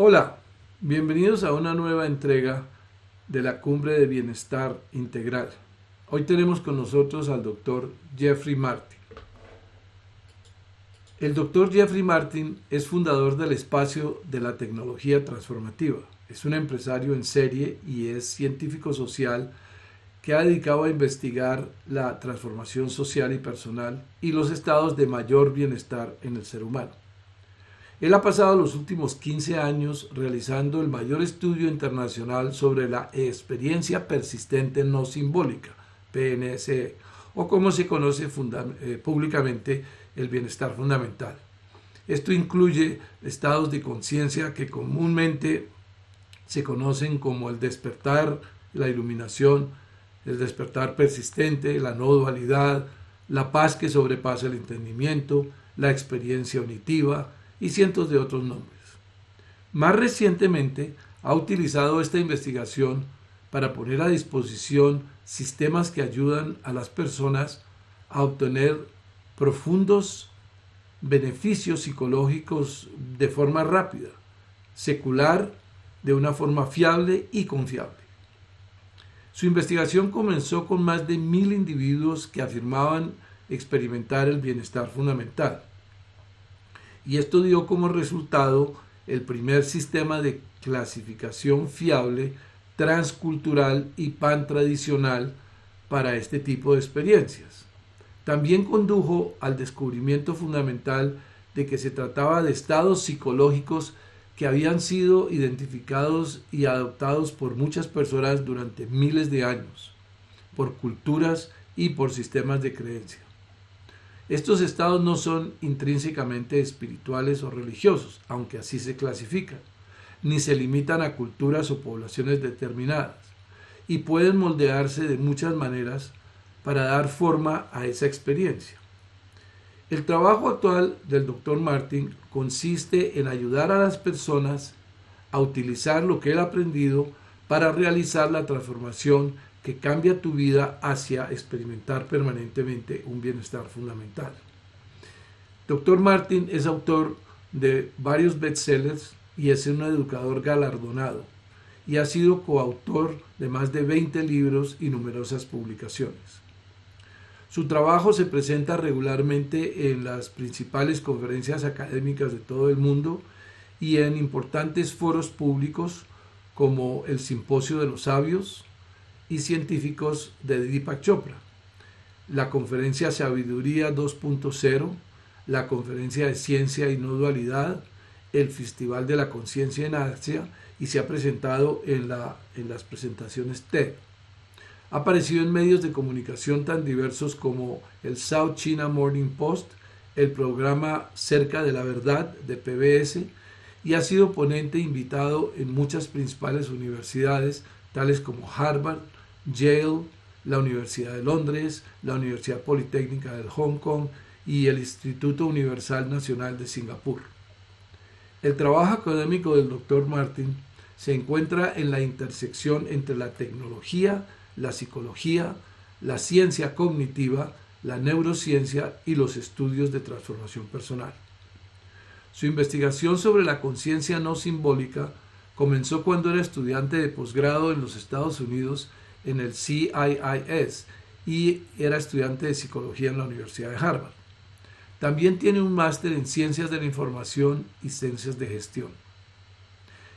Hola, bienvenidos a una nueva entrega de la Cumbre de Bienestar Integral. Hoy tenemos con nosotros al doctor Jeffery Martin. El doctor Jeffery Martin es fundador del espacio de la tecnología transformativa. Es un empresario en serie y es científico social que ha dedicado a investigar la transformación social y personal y los estados de mayor bienestar en el ser humano. Él ha pasado los últimos 15 años realizando el mayor estudio internacional sobre la experiencia persistente no simbólica, PNSE, o como se conoce públicamente el bienestar fundamental. Esto incluye estados de conciencia que comúnmente se conocen como el despertar, la iluminación, el despertar persistente, la no dualidad, la paz que sobrepasa el entendimiento, la experiencia auditiva, y cientos de otros nombres. Más recientemente ha utilizado esta investigación para poner a disposición sistemas que ayudan a las personas a obtener profundos beneficios psicológicos de forma rápida, secular, de una forma fiable y confiable. Su investigación comenzó con más de 1000 individuos que afirmaban experimentar el bienestar fundamental. Y esto dio como resultado el primer sistema de clasificación fiable, transcultural y pantradicional para este tipo de experiencias. También condujo al descubrimiento fundamental de que se trataba de estados psicológicos que habían sido identificados y adoptados por muchas personas durante miles de años, por culturas y por sistemas de creencia. Estos estados no son intrínsecamente espirituales o religiosos, aunque así se clasifican, ni se limitan a culturas o poblaciones determinadas, y pueden moldearse de muchas maneras para dar forma a esa experiencia. El trabajo actual del Dr. Martin consiste en ayudar a las personas a utilizar lo que él ha aprendido para realizar la transformación que cambia tu vida hacia experimentar permanentemente un bienestar fundamental. Dr. Martin es autor de varios bestsellers y es un educador galardonado y ha sido coautor de más de 20 libros y numerosas publicaciones. Su trabajo se presenta regularmente en las principales conferencias académicas de todo el mundo y en importantes foros públicos como el Simposio de los Sabios y Científicos de Deepak Chopra, la Conferencia Sabiduría 2.0, la Conferencia de Ciencia y No Dualidad, el Festival de la Conciencia en Hacia, y se ha presentado en las presentaciones TED. Ha aparecido en medios de comunicación tan diversos como el South China Morning Post, el programa Cerca de la Verdad de PBS, y ha sido ponente invitado en muchas principales universidades, tales como Harvard, Yale, la Universidad de Londres, la Universidad Politécnica de Hong Kong y el Instituto Universal Nacional de Singapur. El trabajo académico del Dr. Martin se encuentra en la intersección entre la tecnología, la psicología, la ciencia cognitiva, la neurociencia y los estudios de transformación personal. Su investigación sobre la conciencia no simbólica comenzó cuando era estudiante de posgrado en los Estados Unidos en el CIIS y era estudiante de psicología en la Universidad de Harvard. También tiene un máster en Ciencias de la Información y Ciencias de Gestión.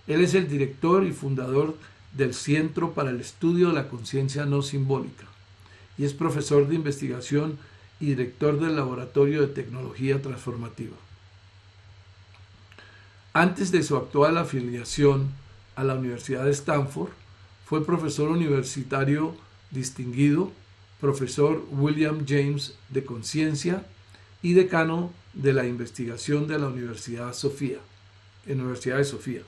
Él es el director y fundador del Centro para el Estudio de la Conciencia No Simbólica y es profesor de investigación y director del Laboratorio de Tecnología Transformativa. Antes de su actual afiliación a la Universidad de Stanford, fue profesor universitario distinguido, profesor William James de Conciencia y decano de la investigación de la Universidad de Sofía.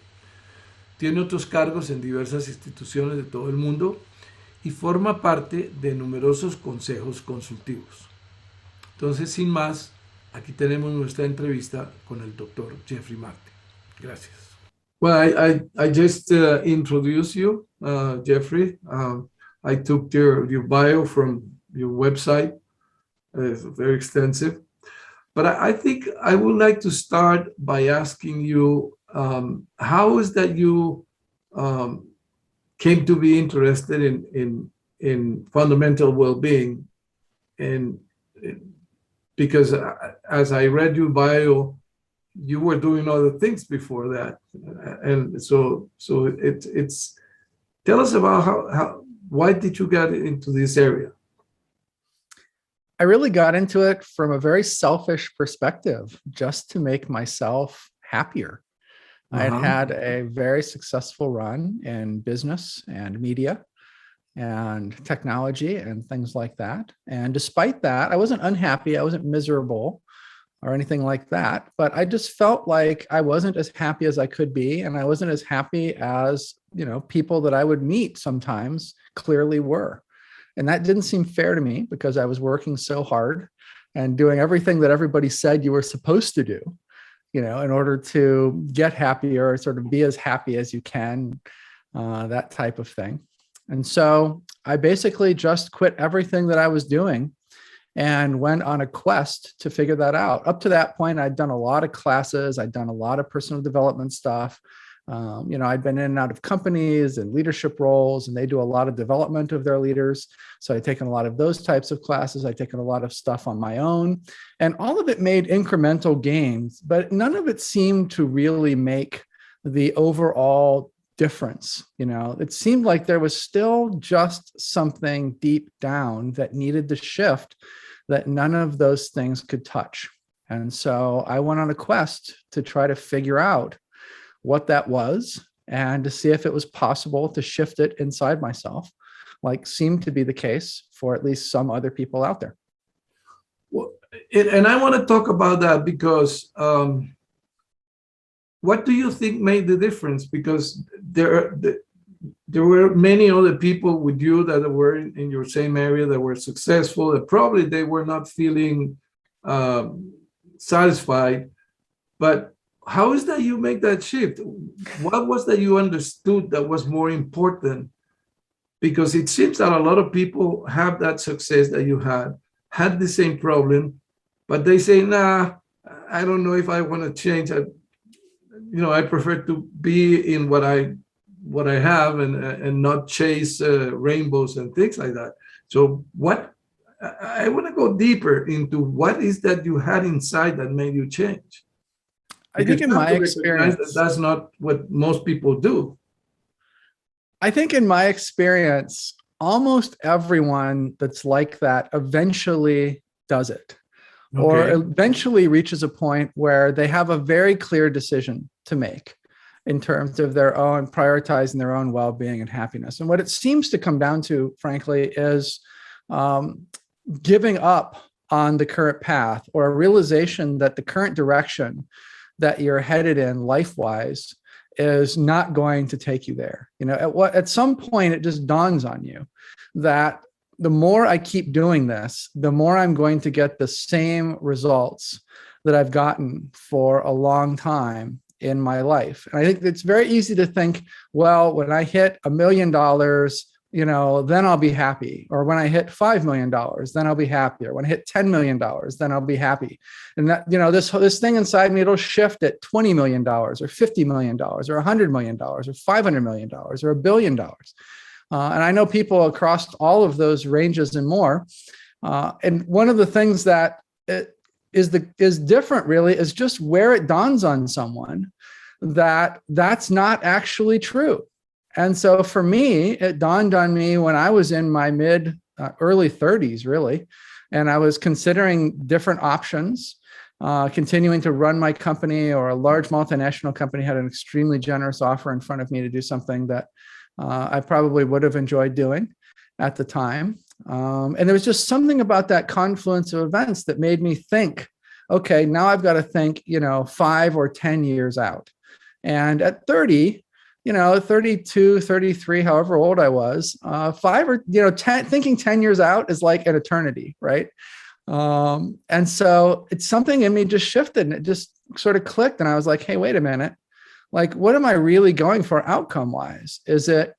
Tiene otros cargos en diversas instituciones de todo el mundo y forma parte de numerosos consejos consultivos. Entonces, sin más, aquí tenemos nuestra entrevista con el Dr. Jeffery Martin. Gracias. Well, I just introduced you, Jeffery. I took your bio from your website. It's very extensive. But I think I would like to start by asking you how is that you came to be interested in fundamental well-being? And because as I read your bio, you were doing other things before that, and so it's tell us about how why did you get into this area? I really got into it from a very selfish perspective, just to make myself happier. I had had a very successful run in business and media and technology and things like that. And despite that, I wasn't unhappy. I wasn't miserable or anything like that. But I just felt like I wasn't as happy as I could be. And I wasn't as happy as, people that I would meet sometimes clearly were. And that didn't seem fair to me because I was working so hard and doing everything that everybody said you were supposed to do, in order to get happier or sort of be as happy as you can, that type of thing. And so I basically just quit everything that I was doing and went on a quest to figure that out. Up to that point, I'd done a lot of classes. I'd done a lot of personal development stuff. I'd been in and out of companies and leadership roles, and they do a lot of development of their leaders. So I'd taken a lot of those types of classes. I'd taken a lot of stuff on my own, and all of it made incremental gains, but none of it seemed to really make the overall difference. It seemed like there was still just something deep down that needed to shift that none of those things could touch. And so I went on a quest to try to figure out what that was and to see if it was possible to shift it inside myself, like seemed to be the case for at least some other people out there. Well, and I want to talk about that because what do you think made the difference? Because there were many other people with you that were in your same area that were successful, that probably they were not feeling satisfied. But how is that you make that shift? What was that you understood that was more important? Because it seems that a lot of people have that success that you had the same problem, but they say, nah, I don't know if I want to change. I prefer to be in what I have and not chase rainbows and things like that. So I want to go deeper into what is that you had inside that made you change. I think in my experience, that's not what most people do. I think in my experience, almost everyone that's like that eventually does it, or eventually reaches a point where they have a very clear decision to make in terms of their own prioritizing their own well-being and happiness. And what it seems to come down to, frankly, is giving up on the current path, or a realization that the current direction that you're headed in life-wise is not going to take you there. At some point, it just dawns on you that the more I keep doing this, the more I'm going to get the same results that I've gotten for a long time in my life. And I think it's very easy to think, well, when I hit $1 million, then I'll be happy. Or when I hit $5 million, then I'll be happier. When I hit $10 million, then I'll be happy. And that, this thing inside me, it'll shift at $20 million or $50 million or $100 million or $500 million or $1 billion. And I know people across all of those ranges and more. And one of the things that is different really is just where it dawns on someone that that's not actually true. And so for me, it dawned on me when I was in my early 30s, really, and I was considering different options, continuing to run my company, or a large multinational company had an extremely generous offer in front of me to do something that I probably would have enjoyed doing at the time. And there was just something about that confluence of events that made me think, okay, now I've got to think, 5 or 10 years out. And at 30, 32, 33, however old I was, 5 or 10, thinking 10 years out is like an eternity, right? And so it's something in me just shifted, and it just sort of clicked. And I was like, hey, wait a minute. Like, what am I really going for outcome wise? Is it,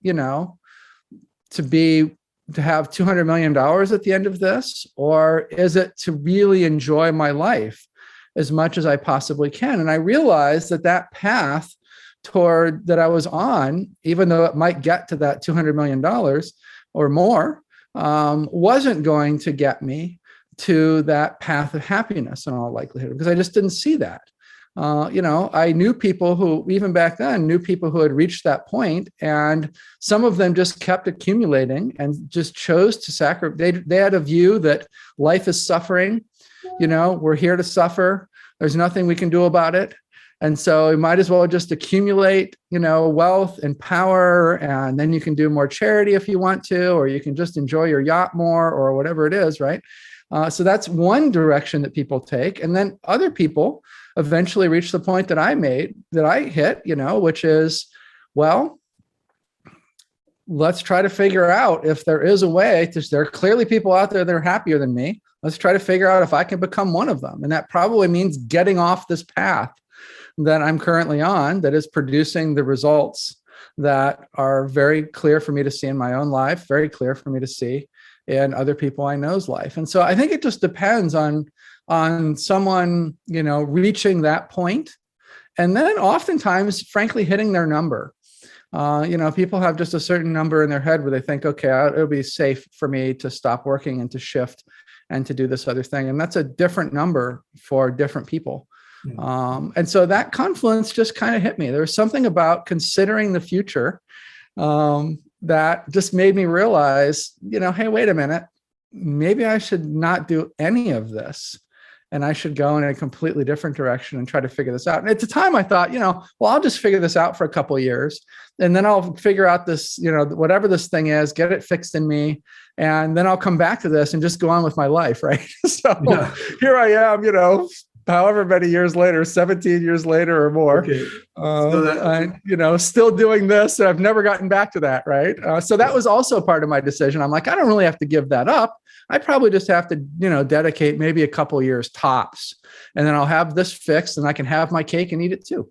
to have $200 million at the end of this? Or is it to really enjoy my life as much as I possibly can? And I realized that path toward that I was on, even though it might get to that $200 million or more, wasn't going to get me to that path of happiness in all likelihood, because I just didn't see that. I knew people who, even back then, knew people who had reached that point, and some of them just kept accumulating and just chose to sacrifice. They had a view that life is suffering. We're here to suffer. There's nothing we can do about it. And so you might as well just accumulate, wealth and power, and then you can do more charity if you want to, or you can just enjoy your yacht more, or whatever it is, right? So that's one direction that people take. And then other people eventually reach the point that I hit, which is, well, let's try to figure out if there is a way there are clearly people out there that are happier than me. Let's try to figure out if I can become one of them. And that probably means getting off this path that I'm currently on, that is producing the results that are very clear for me to see in my own life, very clear for me to see in other people I know's life. And so I think it just depends on someone, reaching that point, and then oftentimes, frankly, hitting their number. People have just a certain number in their head where they think, okay, it'll be safe for me to stop working and to shift and to do this other thing. And that's a different number for different people. And so that confluence just kind of hit me. There was something about considering the future that just made me realize, hey, wait a minute, maybe I should not do any of this. And I should go in a completely different direction and try to figure this out. And at the time I thought, well, I'll just figure this out for a couple of years, and then I'll figure out this, whatever this thing is, get it fixed in me. And then I'll come back to this and just go on with my life. Right. So Here I am, however many years later, 17 years later or more, still doing this. I've never gotten back to that. Right. So that was also part of my decision. I'm like, I don't really have to give that up. I probably just have to, dedicate maybe a couple of years tops, and then I'll have this fixed and I can have my cake and eat it too.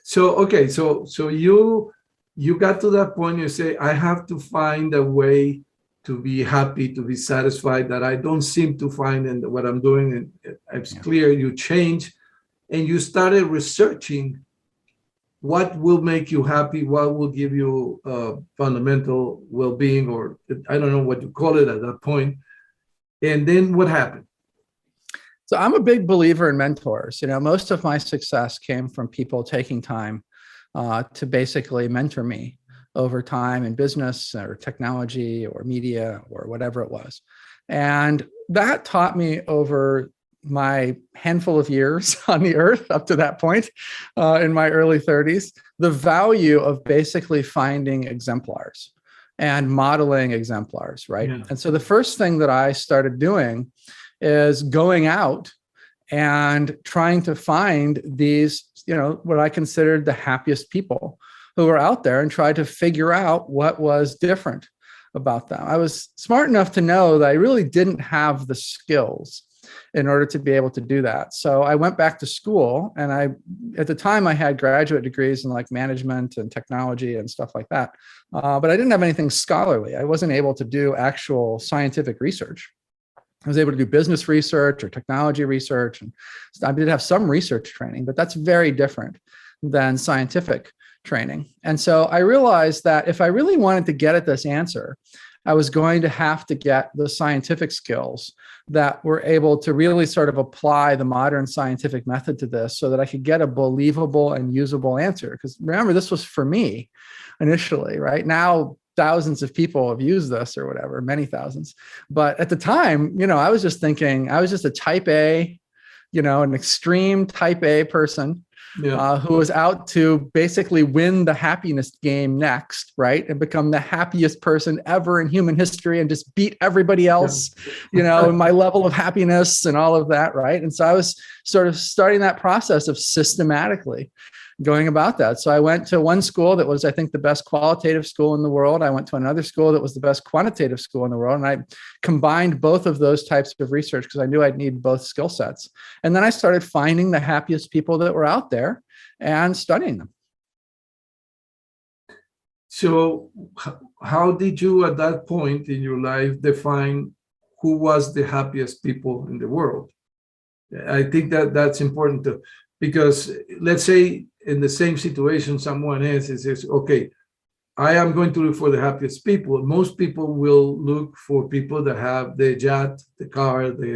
So, okay. So you got to that point, you say, I have to find a way to be happy, to be satisfied, that I don't seem to find in what I'm doing. And it's clear you change, and you started researching what will make you happy, what will give you fundamental well-being, or I don't know what you call it at that point. And then what happened? So I'm a big believer in mentors. Most of my success came from people taking time to basically mentor me over time in business or technology or media or whatever it was. And that taught me over my handful of years on the earth up to that point in my early 30s, the value of basically finding exemplars and modeling exemplars, right? Yeah. And so the first thing that I started doing is going out and trying to find these, what I considered the happiest people who were out there, and try to figure out what was different about them. I was smart enough to know that I really didn't have the skills in order to be able to do that. So I went back to school, and at the time I had graduate degrees in like management and technology and stuff like that. But I didn't have anything scholarly. I wasn't able to do actual scientific research. I was able to do business research or technology research. And I did have some research training, but that's very different than scientific training. And so I realized that if I really wanted to get at this answer, I was going to have to get the scientific skills that were able to really sort of apply the modern scientific method to this, so that I could get a believable and usable answer. Because remember, this was for me initially, right? Now, thousands of people have used this or whatever, many thousands. But at the time, I was just thinking, I was just a type A, an extreme type A person. Yeah. Who was out to basically win the happiness game next, right? And become the happiest person ever in human history and just beat everybody else, in my level of happiness and all of that, right? And so I was sort of starting that process of systematically going about that. So I went to one school that was, I think, the best qualitative school in the world. I went to another school that was the best quantitative school in the world. And I combined both of those types of research because I knew I'd need both skill sets. And then I started finding the happiest people that were out there and studying them. So how did you at that point in your life define who was the happiest people in the world? I think that's important too. Because let's say in the same situation someone is, it says, okay, I am going to look for the happiest people. Most people will look for people that have the yacht, the car, the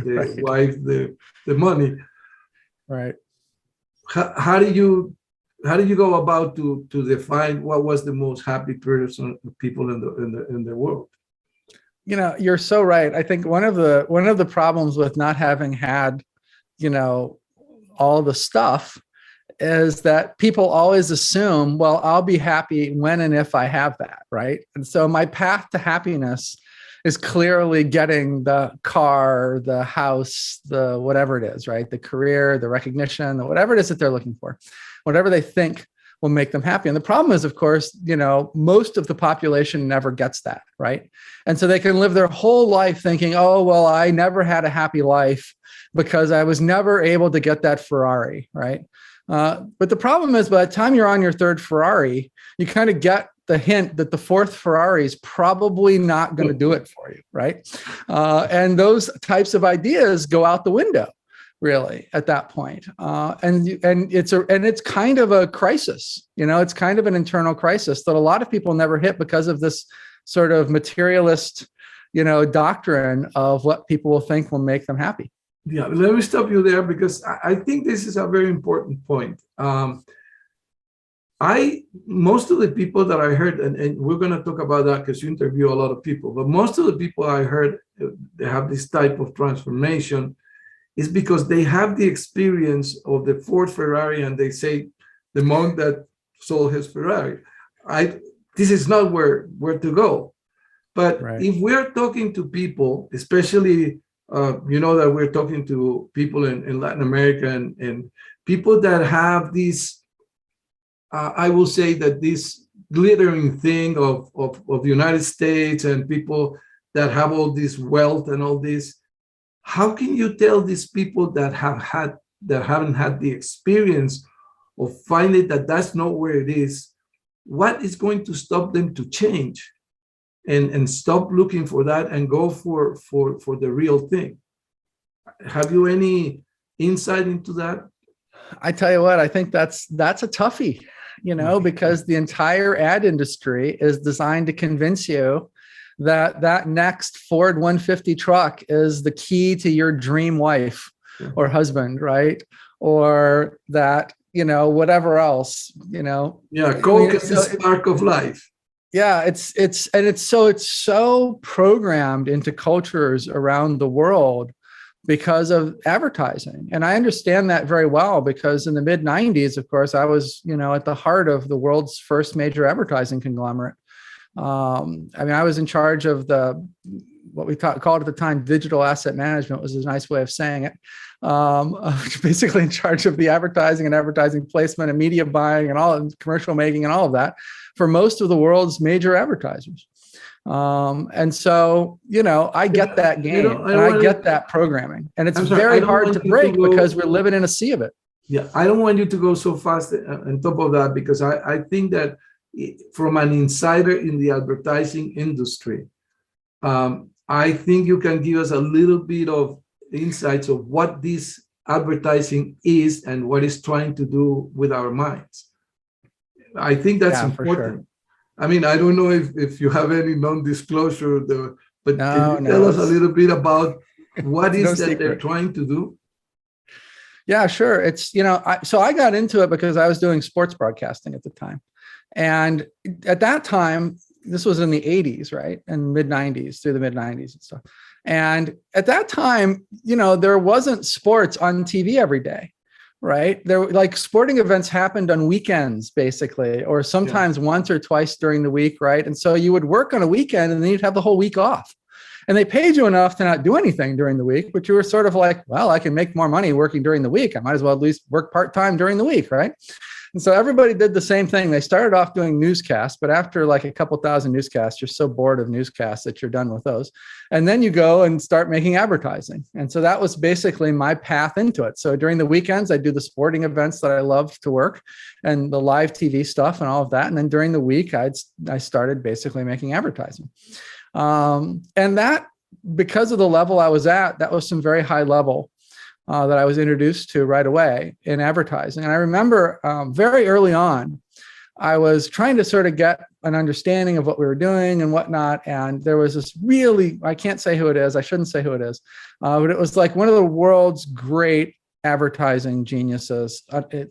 Right. wife, the money. Right. How do you go about to define what was the most happy people in the world? You know, you're so right. I think one of the problems with not having had, you know, all the stuff is that people always assume, well, I'll be happy when and if I have that, right? And so my path to happiness is clearly getting the car, the house, the whatever it is, right? The career, the recognition, the whatever it is that they're looking for, whatever they think will make them happy. And the problem is, of course, you know, most of the population never gets that, right? And so they can live their whole life thinking, oh, well, I never had a happy life because I was never able to get that Ferrari, right? But the problem is, by the time you're on your third Ferrari, you kind of get the hint that the fourth Ferrari is probably not going to do it for you, right? And those types of ideas go out the window, really, at that point. And it's kind of a crisis, you know, it's kind of an internal crisis that a lot of people never hit because of this sort of materialist, you know, doctrine of what people will think will make them happy. Yeah, let me stop you there because I think this is a very important point. Most of the people that I heard, and we're going to talk about that because you interview a lot of people, but most of the people I heard they have this type of transformation is because they have the experience of the Ford Ferrari and they say the monk that sold his Ferrari. This is not where to go. But right. If we're talking to people, especially you know that we're talking to people in Latin America and people that have this, I will say that this glittering thing of the United States and people that have all this wealth and all this, how can you tell these people that haven't had the experience of finding that that's not where it is, what is going to stop them to change? And stop looking for that and go for the real thing. Have you any insight into that? I tell you what, I think that's a toughie, you know, because the entire ad industry is designed to convince you that next Ford 150 truck is the key to your dream wife or husband, right? Or that, you know, whatever else, you know. Yeah, Coke is the spark of life. Yeah, it's so programmed into cultures around the world because of advertising. And I understand that very well because in the mid 90s, of course, I was, you know, at the heart of the world's first major advertising conglomerate. I mean, I was in charge of what we called at the time digital asset management, was a nice way of saying it. Basically in charge of the advertising and advertising placement and media buying and all and commercial making and all of that for most of the world's major advertisers. And so, you know, I get that game and I get that programming, and it's very hard to break because we're living in a sea of it. Yeah. I don't want you to go so fast on top of that, because I think that from an insider in the advertising industry, I think you can give us a little bit of insights of what this advertising is and what it's trying to do with our minds. I think that's important. Sure. I mean, I don't know if you have any non-disclosure, but can you tell us a little bit about what is that they're trying to do? Yeah, sure. It's, you know, so I got into it because I was doing sports broadcasting at the time. And at that time, this was in the 80s, right? And mid 90s, through the mid 90s and stuff. And at that time, you know, there wasn't sports on TV every day, right? There were like sporting events happened on weekends, basically, or sometimes once or twice during the week, right? And so you would work on a weekend and then you'd have the whole week off. And they paid you enough to not do anything during the week, but you were sort of like, well, I can make more money working during the week. I might as well at least work part-time during the week, right? And so everybody did the same thing. They started off doing newscasts, but after like a couple thousand newscasts, you're so bored of newscasts that you're done with those. And then you go and start making advertising. And so that was basically my path into it. So during the weekends, I do the sporting events that I love to work and the live TV stuff and all of that. And then during the week, I started basically making advertising. And that, because of the level I was at, that was some very high level that I was introduced to right away in advertising. And I remember very early on, I was trying to sort of get an understanding of what we were doing and whatnot. And there was this really, I can't say who it is, I shouldn't say who it is, but it was like one of the world's great advertising geniuses.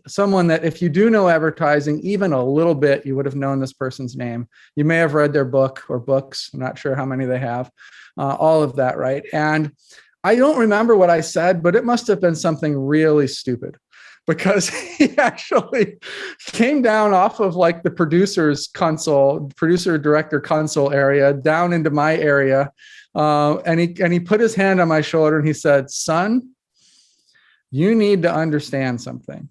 Someone that if you do know advertising, even a little bit, you would have known this person's name. You may have read their book or books. I'm not sure how many they have, all of that, right? And I don't remember what I said, but it must have been something really stupid, because he actually came down off of like the producer director console area down into my area. And he put his hand on my shoulder and he said, "Son, you need to understand something.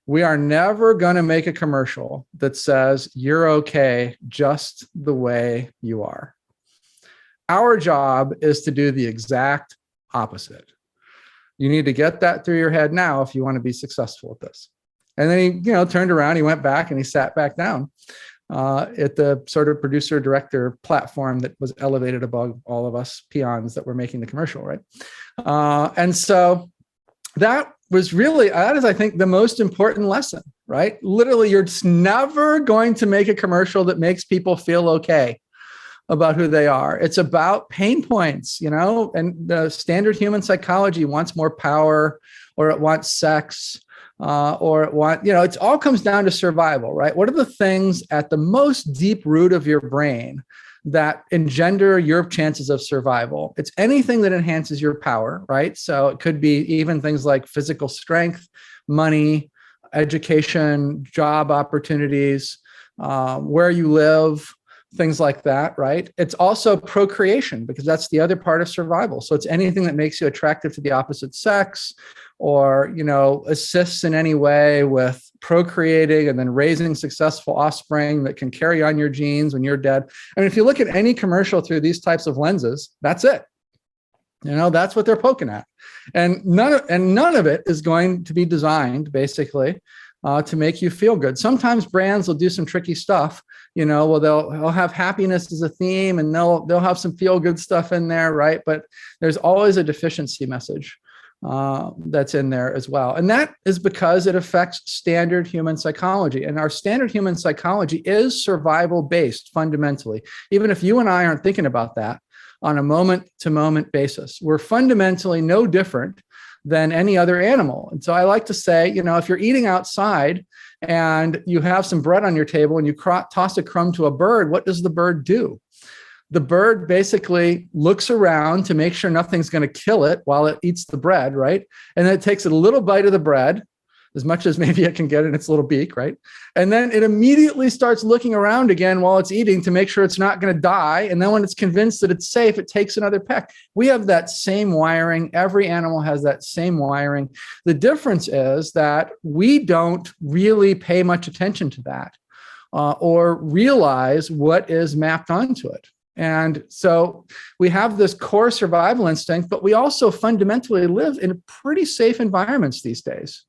We are never going to make a commercial that says you're okay just the way you are. Our job is to do the exact opposite. You need to get that through your head now if you want to be successful at this." And then he, turned around, he went back and he sat back down at the sort of producer director platform that was elevated above all of us peons that were making the commercial, right? And so that is, I think, the most important lesson, right? Literally, you're just never going to make a commercial that makes people feel okay about who they are. It's about pain points, and the standard human psychology wants more power, or it wants sex, or it wants, it all comes down to survival, right? What are the things at the most deep root of your brain that engender your chances of survival? It's anything that enhances your power, right? So it could be even things like physical strength, money, education, job opportunities, where you live, things like that, right? It's also procreation, because that's the other part of survival. So it's anything that makes you attractive to the opposite sex, or, assists in any way with procreating and then raising successful offspring that can carry on your genes when you're dead. I mean, if you look at any commercial through these types of lenses, that's it. That's what they're poking at. And none of it is going to be designed basically to make you feel good. Sometimes brands will do some tricky stuff, they'll have happiness as a theme, and they'll have some feel good stuff in there, right? But there's always a deficiency message that's in there as well. And that is because it affects standard human psychology. And our standard human psychology is survival based fundamentally. Even if you and I aren't thinking about that on a moment to moment basis, we're fundamentally no different than any other animal. And so I like to say, if you're eating outside and you have some bread on your table and you toss a crumb to a bird, what does the bird do? The bird basically looks around to make sure nothing's going to kill it while it eats the bread, right? And then it takes a little bite of the bread, as much as maybe it can get in its little beak, right? And then it immediately starts looking around again while it's eating to make sure it's not going to die. And then when it's convinced that it's safe, it takes another peck. We have that same wiring. Every animal has that same wiring. The difference is that we don't really pay much attention to that or realize what is mapped onto it. And so we have this core survival instinct, but we also fundamentally live in pretty safe environments these days.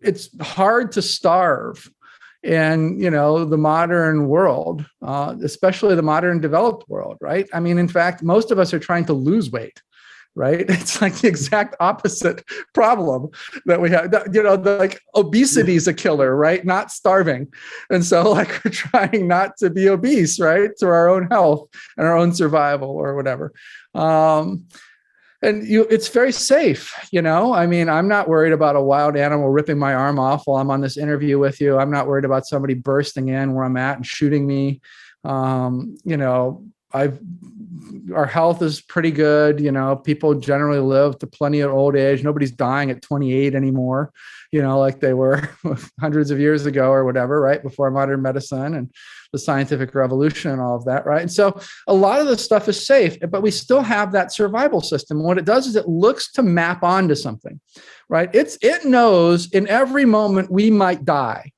It's hard to starve in, the modern world, especially the modern developed world, right? I mean, in fact, most of us are trying to lose weight. Right? It's like the exact opposite problem that we have. Like obesity is a killer, right? Not starving. And so like we're trying not to be obese, right? To our own health and our own survival or whatever. It's very safe, I mean, I'm not worried about a wild animal ripping my arm off while I'm on this interview with you. I'm not worried about somebody bursting in where I'm at and shooting me. Our health is pretty good. People generally live to plenty of old age. Nobody's dying at 28 anymore, like they were hundreds of years ago or whatever, right? Before modern medicine and the scientific revolution and all of that, right? And so a lot of this stuff is safe, but we still have that survival system. What it does is it looks to map onto something, right? It knows in every moment we might die.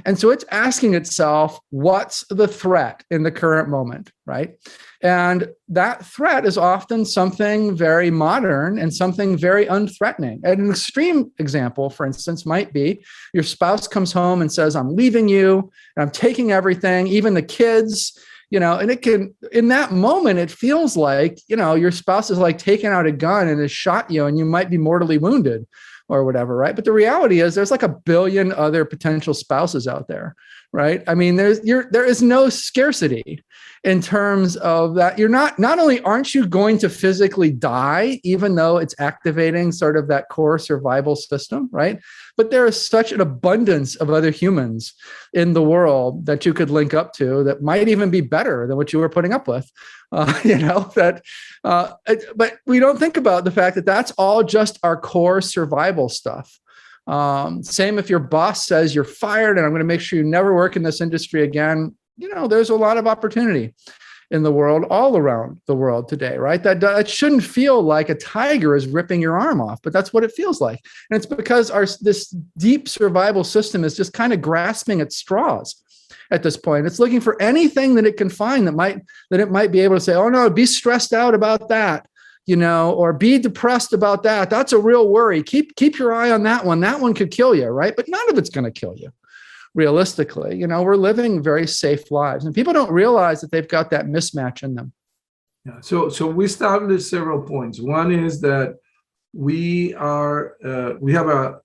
And so it's asking itself, what's the threat in the current moment, right? And that threat is often something very modern and something very unthreatening. And an extreme example, for instance, might be your spouse comes home and says, I'm leaving you, and I'm taking everything, even the kids, and it can, in that moment, it feels like, your spouse is like taking out a gun and has shot you and you might be mortally wounded or whatever, right? But the reality is there's like a billion other potential spouses out there, right? I mean, there is no scarcity in terms of that. You're not only aren't you going to physically die, even though it's activating sort of that core survival system, right? But there is such an abundance of other humans in the world that you could link up to that might even be better than what you were putting up with. But we don't think about the fact that that's all just our core survival stuff. Same if your boss says you're fired and I'm going to make sure you never work in this industry again. There's a lot of opportunity in the world, all around the world today, right? That shouldn't feel like a tiger is ripping your arm off, but that's what it feels like. And it's because this deep survival system is just kind of grasping at straws at this point. It's looking for anything that it can find that it might be able to say, oh no, be stressed out about that, or be depressed about that. That's a real worry. Keep your eye on that one. That one could kill you, right? But none of it's going to kill you. Realistically, we're living very safe lives, and people don't realize that they've got that mismatch in them. Yeah. So we established several points. One is that we have a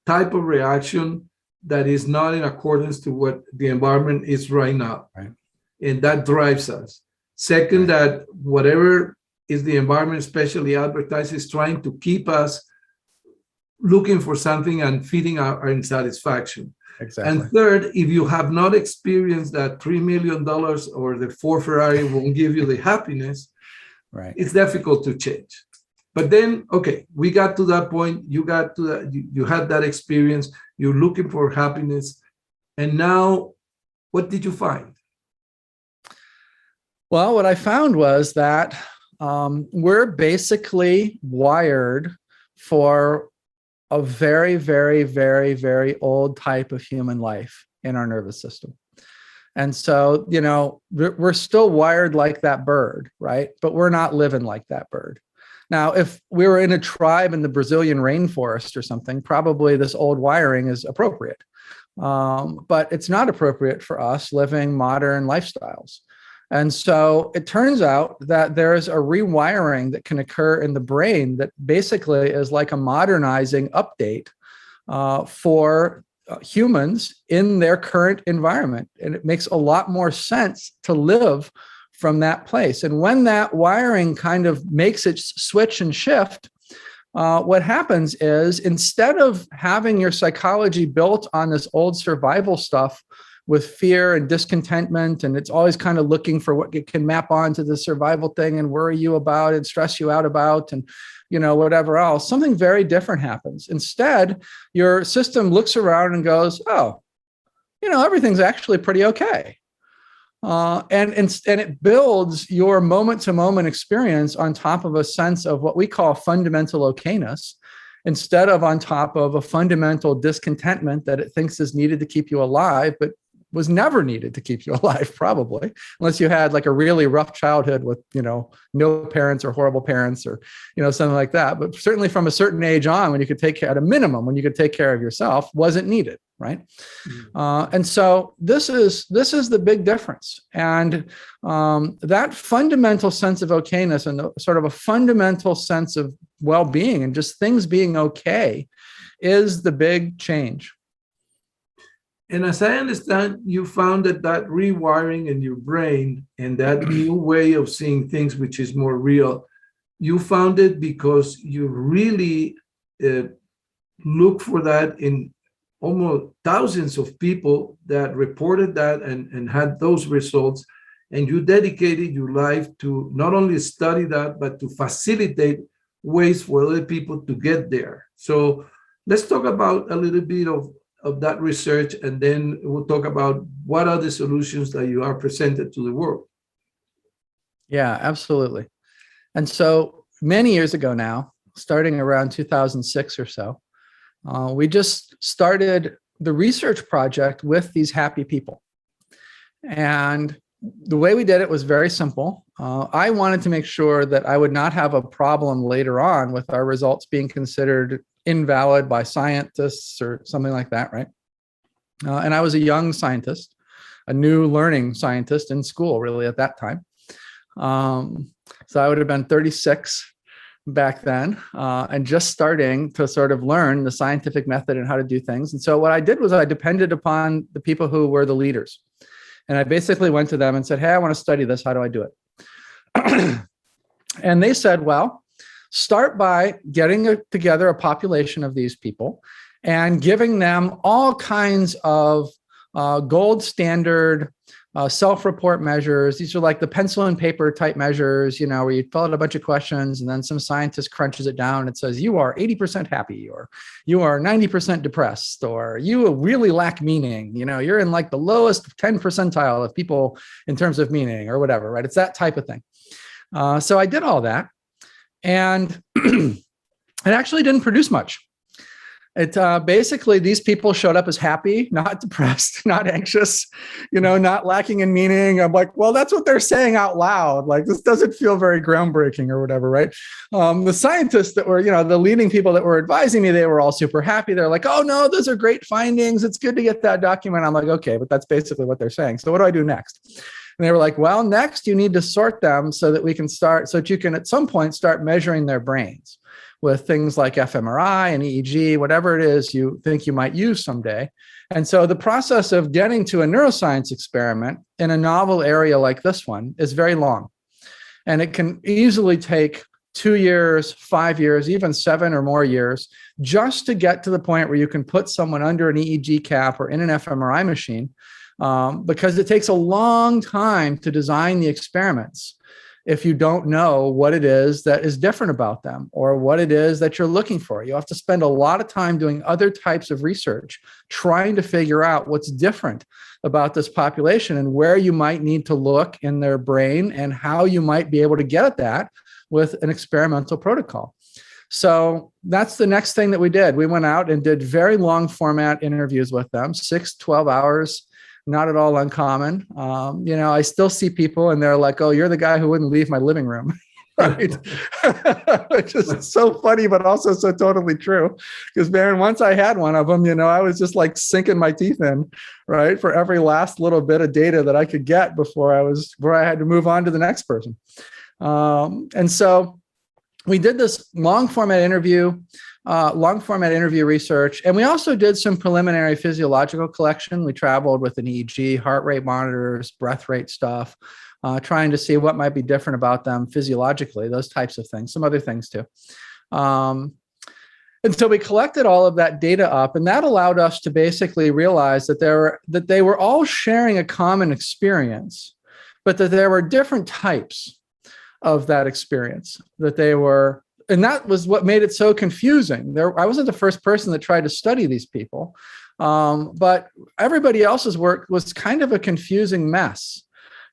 type of reaction that is not in accordance to what the environment is right now, right? And that drives us. Second, that whatever is the environment, especially advertised, is trying to keep us looking for something and feeding our insatisfaction. Exactly. And third, if you have not experienced that $3 million or the Ford Ferrari won't give you the happiness, right? It's difficult to change. But then, okay, we got to that point. You got to that. You had that experience. You're looking for happiness. And now, what did you find? Well, what I found was that we're basically wired for a very, very, very, very old type of human life in our nervous system. And so, we're still wired like that bird, right? But we're not living like that bird. Now, if we were in a tribe in the Brazilian rainforest or something, probably this old wiring is appropriate. But it's not appropriate for us living modern lifestyles. And so it turns out that there's a rewiring that can occur in the brain that basically is like a modernizing update for humans in their current environment. And it makes a lot more sense to live from that place. And when that wiring kind of makes its switch and shift, what happens is instead of having your psychology built on this old survival stuff with fear and discontentment, and it's always kind of looking for what it can map onto the survival thing and worry you about and stress you out about and whatever else, something very different happens. Instead, your system looks around and goes, oh, everything's actually pretty okay. And it builds your moment-to-moment experience on top of a sense of what we call fundamental okayness, instead of on top of a fundamental discontentment that it thinks is needed to keep you alive, but was never needed to keep you alive, probably, unless you had like a really rough childhood with, no parents or horrible parents or, something like that. But certainly from a certain age on, when you could take care, at a minimum, when you could take care of yourself, wasn't needed, right? Mm-hmm. And so this is the big difference. And that fundamental sense of okayness and sort of a fundamental sense of well-being and just things being okay is the big change. And as I understand, you found that rewiring in your brain and that new way of seeing things, which is more real, you found it because you really look for that in almost thousands of people that reported that and had those results. And you dedicated your life to not only study that, but to facilitate ways for other people to get there. So let's talk about a little bit of that research, and then we'll talk about what are the solutions that you are presented to the world. Yeah, absolutely. And so many years ago now, starting around 2006 or so, we just started the research project with these happy people. And the way we did it was very simple. I wanted to make sure that I would not have a problem later on with our results being considered invalid by scientists or something like that, right? And I was a young scientist. a new learning scientist in school, really, at that time. So I would have been 36 back then, and just starting to sort of learn the scientific method and how to do things. And so what I did was I depended upon the people who were the leaders. And I basically went to them and said, hey, I want to study this. How do I do it? And they said, well, start by getting together a population of these people and giving them all kinds of gold standard self-report measures. These are like the pencil and paper type measures, where you fill out a bunch of questions and then some scientist crunches it down and it says, you are 80% happy, or you are 90% depressed, or you really lack meaning. You're in like the lowest 10 percentile of people in terms of meaning or whatever, right? It's that type of thing. So I did all that, and it actually didn't produce much. It basically, these people showed up as happy, not depressed, not anxious, not lacking in meaning. I'm like, well, that's what they're saying out loud. Like, this doesn't feel very groundbreaking or whatever, right? The scientists that were, the leading people that were advising me, they were all super happy. They're like, oh no, those are great findings. It's good to get that document. I'm like, okay, but that's basically what they're saying. So what do I do next? And they were like, well, next you need to sort them so that we can start, so that you can at some point start measuring their brains with things like fMRI and EEG, whatever it is you think you might use someday. And so the process of getting to a neuroscience experiment in a novel area like this one is very long. And it can easily take 2 years, 5 years, even 7 or more years, just to get to the point where you can put someone under an EEG cap or in an fMRI machine, because it takes a long time to design the experiments if you don't know what it is that is different about them or what it is that you're looking for. You have to spend a lot of time doing other types of research, trying to figure out what's different about this population and where you might need to look in their brain and how you might be able to get at that with an experimental protocol. So that's the next thing that we did. We went out and did very long format interviews with them, 6, 12 hours. Not at all uncommon. I still see people and they're like, oh, you're the guy who wouldn't leave my living room, right? Which is so funny, but also so totally true. Because man, once I had one of them, I was just like sinking my teeth in, right? For every last little bit of data that I could get before I had to move on to the next person. And so we did this long format interview research. And we also did some preliminary physiological collection. We traveled with an EEG, heart rate monitors, breath rate stuff, trying to see what might be different about them physiologically, those types of things, some other things too. And so we collected all of that data up, and that allowed us to basically realize that they were all sharing a common experience, but that there were different types of that experience and that was what made it so confusing. I wasn't the first person that tried to study these people, but everybody else's work was kind of a confusing mess.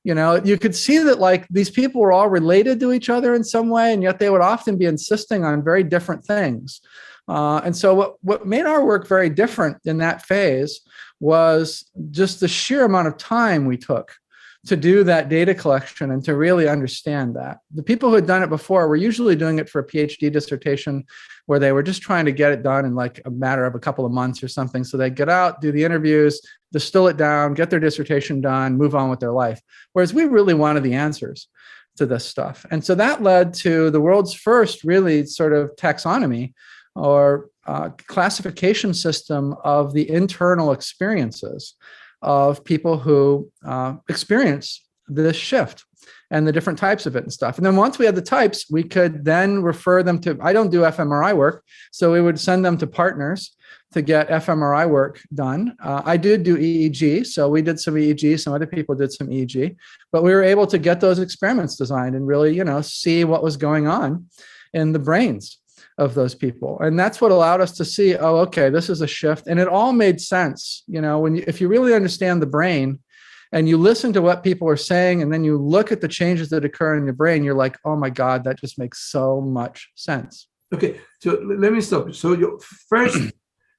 You could see that like these people were all related to each other in some way, and yet they would often be insisting on very different things. And so what made our work very different in that phase was just the sheer amount of time we took to do that data collection and to really understand that. The people who had done it before were usually doing it for a PhD dissertation where they were just trying to get it done in like a matter of a couple of months or something. So they'd get out, do the interviews, distill it down, get their dissertation done, move on with their life. Whereas we really wanted the answers to this stuff. And so that led to the world's first really sort of taxonomy or classification system of the internal experiences of people who experience this shift and the different types of it and stuff. And then once we had the types, we could then refer them to, I don't do fMRI work, so we would send them to partners to get fMRI work done. I did do EEG, so we did some EEG, some other people did some EEG, but we were able to get those experiments designed and really, see what was going on in the brains of those people. And that's what allowed us to see, oh, okay, this is a shift. And it all made sense. If you really understand the brain and you listen to what people are saying, and then you look at the changes that occur in your brain, you're like, oh my God, that just makes so much sense. Okay, so let me stop. So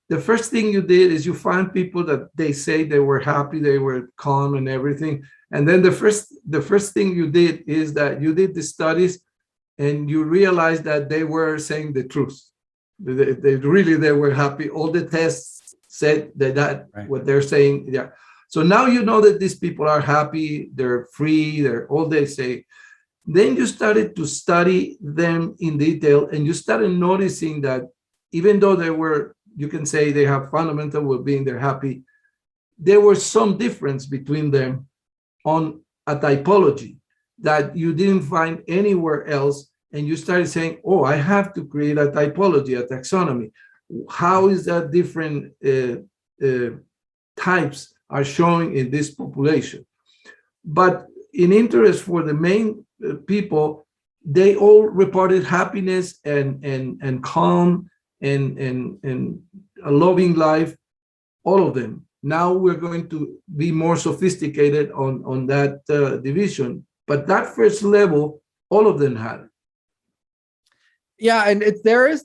the first thing you did is you found people that they say they were happy, they were calm and everything. And then the first thing you did is that you did the studies and you realized that they were saying the truth. They were happy. All the tests said that right. What they're saying. Yeah. So now you know that these people are happy, they're free, they're all they say. Then you started to study them in detail, and you started noticing that even though they were, you can say they have fundamental well-being, they're happy, there was some difference between them on a typology that you didn't find anywhere else. And you started saying, oh, I have to create a typology, a taxonomy. How is that different types are showing in this population? But in interest for the main people, they all reported happiness and calm and a loving life, all of them. Now we're going to be more sophisticated on that division. But that first level, all of them had it. Yeah, and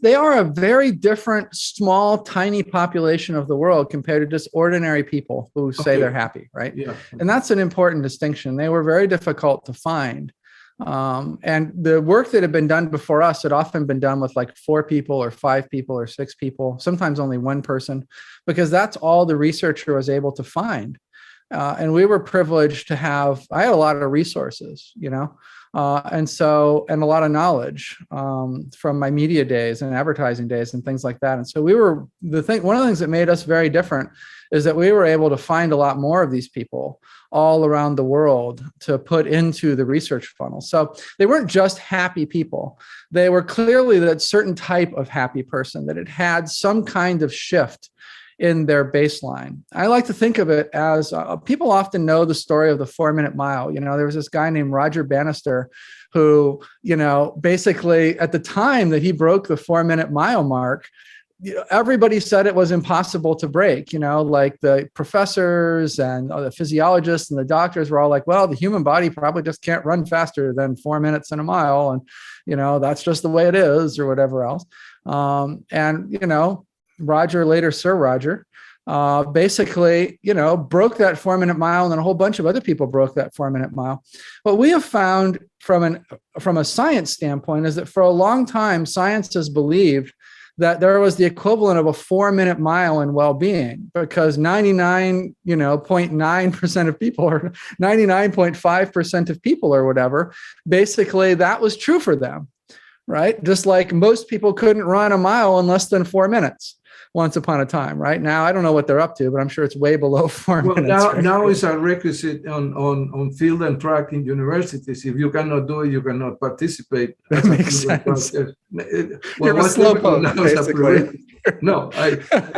they are a very different, small, tiny population of the world compared to just ordinary people who say they're happy, right? Yeah. And that's an important distinction. They were very difficult to find. And the work that had been done before us had often been done with like 4 people or 5 people or 6 people, sometimes only 1 person, because that's all the researcher was able to find. And we were privileged to have, I had a lot of resources, and a lot of knowledge from my media days and advertising days and things like that. And so one of the things that made us very different is that we were able to find a lot more of these people all around the world to put into the research funnel. So they weren't just happy people. They were clearly that certain type of happy person that had some kind of shift in their baseline. I like to think of it as people often know the story of the 4-minute mile. There was this guy named Roger Bannister who, basically at the time that he broke the 4-minute mile mark, everybody said it was impossible to break, like the professors and the physiologists and the doctors were all like, well, the human body probably just can't run faster than 4 minutes in a mile. And, that's just the way it is or whatever else. Roger, later Sir Roger, basically, broke that 4-minute mile, and then a whole bunch of other people broke that 4-minute mile. What we have found from a science standpoint is that for a long time, science has believed that there was the equivalent of a 4-minute mile in well-being, because 99.9% of people, or 99.5% of people or whatever, basically that was true for them, right? Just like most people couldn't run a mile in less than 4 minutes. Once upon a time, right? Now, I don't know what they're up to, but I'm sure it's way below 4 minutes. Now it's a requisite on field and track in universities. If you cannot do it, you cannot participate. That makes sense. You're a slowpoke, basically.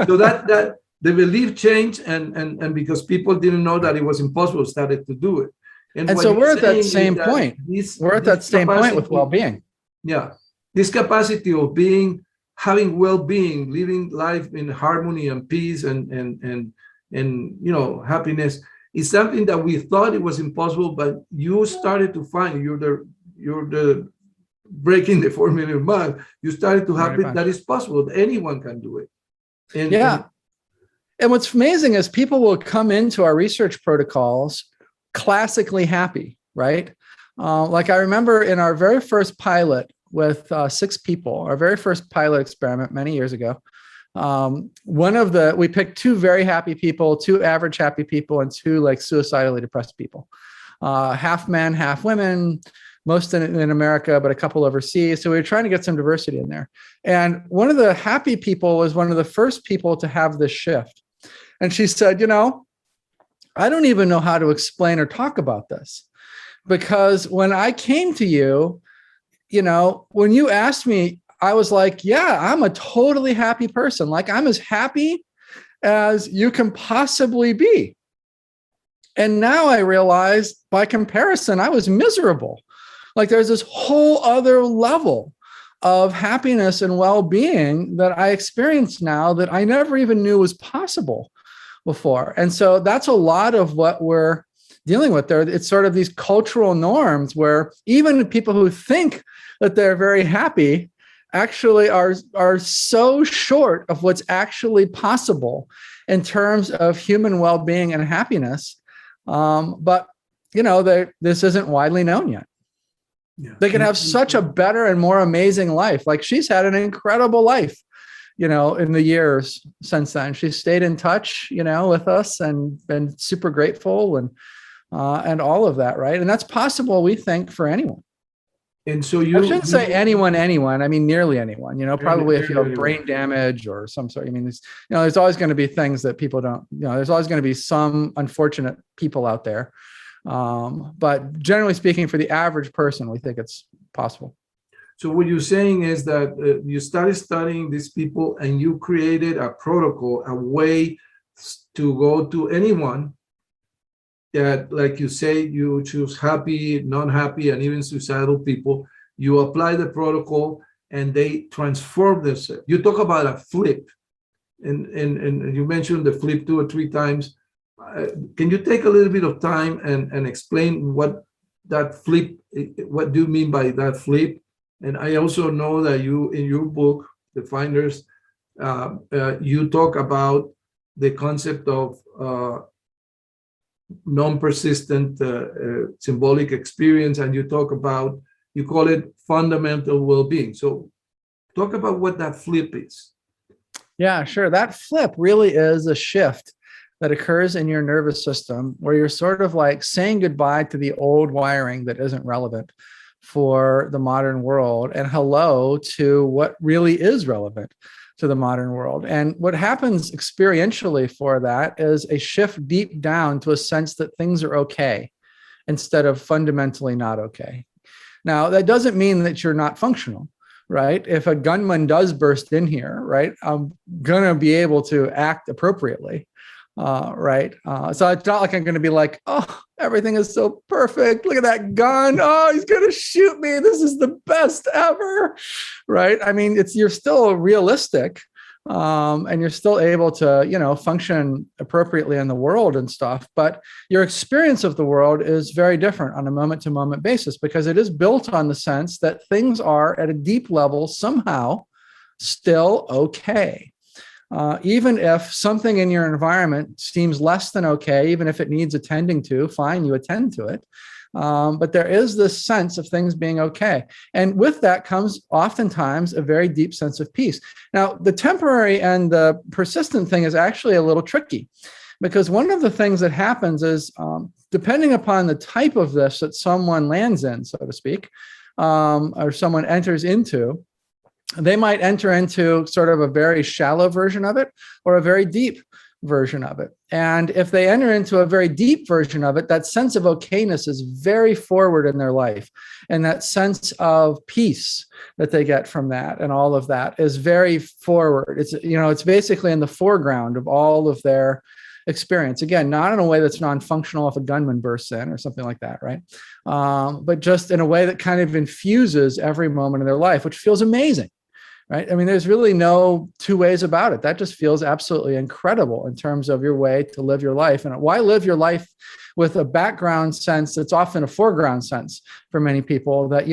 So that the belief changed, and because people didn't know that it was impossible, started to do it. And so we're at that same point. We're at that same point with well-being. Yeah, this capacity of having well-being, living life in harmony and peace and happiness is something that we thought it was impossible, but you started to find you're the breaking the 4-minute mile. You started to have it that is possible. Anyone can do it. And what's amazing is people will come into our research protocols classically happy, right? Like I remember in our very first pilot with 6 people, our very first pilot experiment many years ago. We picked 2 very happy people, 2 average happy people, and 2 like suicidally depressed people. Half men, half women, most in America, but a couple overseas. So we were trying to get some diversity in there. And one of the happy people was one of the first people to have this shift. And she said, I don't even know how to explain or talk about this, because when I came to you, when you asked me, I was like, yeah, I'm a totally happy person. Like I'm as happy as you can possibly be. And now I realize by comparison, I was miserable. Like there's this whole other level of happiness and well-being that I experience now that I never even knew was possible before. And so that's a lot of what we're dealing with there. It's sort of these cultural norms where even people who think that they're very happy actually are so short of what's actually possible in terms of human well-being and happiness. But this isn't widely known yet. Yeah. They can have such a better and more amazing life. Like she's had an incredible life, in the years since then. She's stayed in touch, with us and been super grateful and all of that, right? And that's possible, we think, for anyone. And so I shouldn't say anyone. I mean, nearly anyone, probably if you have brain damage or some sort. I mean, there's always going to be things that people don't, there's always going to be some unfortunate people out there. But generally speaking, for the average person, we think it's possible. So what you're saying is that you started studying these people and you created a protocol, a way to go to anyone that, like you say, you choose happy, non-happy, and even suicidal people. You apply the protocol and they transform themselves. You talk about a flip, and you mentioned the flip 2 or 3 times. Can you take a little bit of time and explain what that flip, what do you mean by that flip? And I also know that you, in your book, The Finders, you talk about the concept of non-persistent symbolic experience, and you call it fundamental well-being. So talk about what that flip is. Yeah, sure. That flip really is a shift that occurs in your nervous system where you're sort of like saying goodbye to the old wiring that isn't relevant for the modern world and hello to what really is relevant to the modern world. And what happens experientially for that is a shift deep down to a sense that things are okay instead of fundamentally not okay. Now, that doesn't mean that you're not functional, right? If a gunman does burst in here, right, I'm going to be able to act appropriately. Right. So it's not like I'm going to be like, oh, everything is so perfect. Look at that gun. Oh, he's going to shoot me. This is the best ever. Right. I mean, you're still realistic and you're still able to, function appropriately in the world and stuff. But your experience of the world is very different on a moment to moment basis because it is built on the sense that things are at a deep level somehow still okay. Even if something in your environment seems less than okay, even if it needs attending to, fine, you attend to it. But there is this sense of things being okay. And with that comes oftentimes a very deep sense of peace. Now, the temporary and the persistent thing is actually a little tricky because one of the things that happens is depending upon the type of this that someone lands in, so to speak, or someone enters into, they might enter into sort of a very shallow version of it or a very deep version of it. And if they enter into a very deep version of it, that sense of okayness is very forward in their life. And that sense of peace that they get from that and all of that is very forward. It's basically in the foreground of all of their experience. Again, not in a way that's non-functional if a gunman bursts in or something like that, right? But just in a way that kind of infuses every moment of their life, which feels amazing. Right? I mean, there's really no two ways about it. That just feels absolutely incredible in terms of your way to live your life. And why live your life with a background sense that's often a foreground sense for many people that,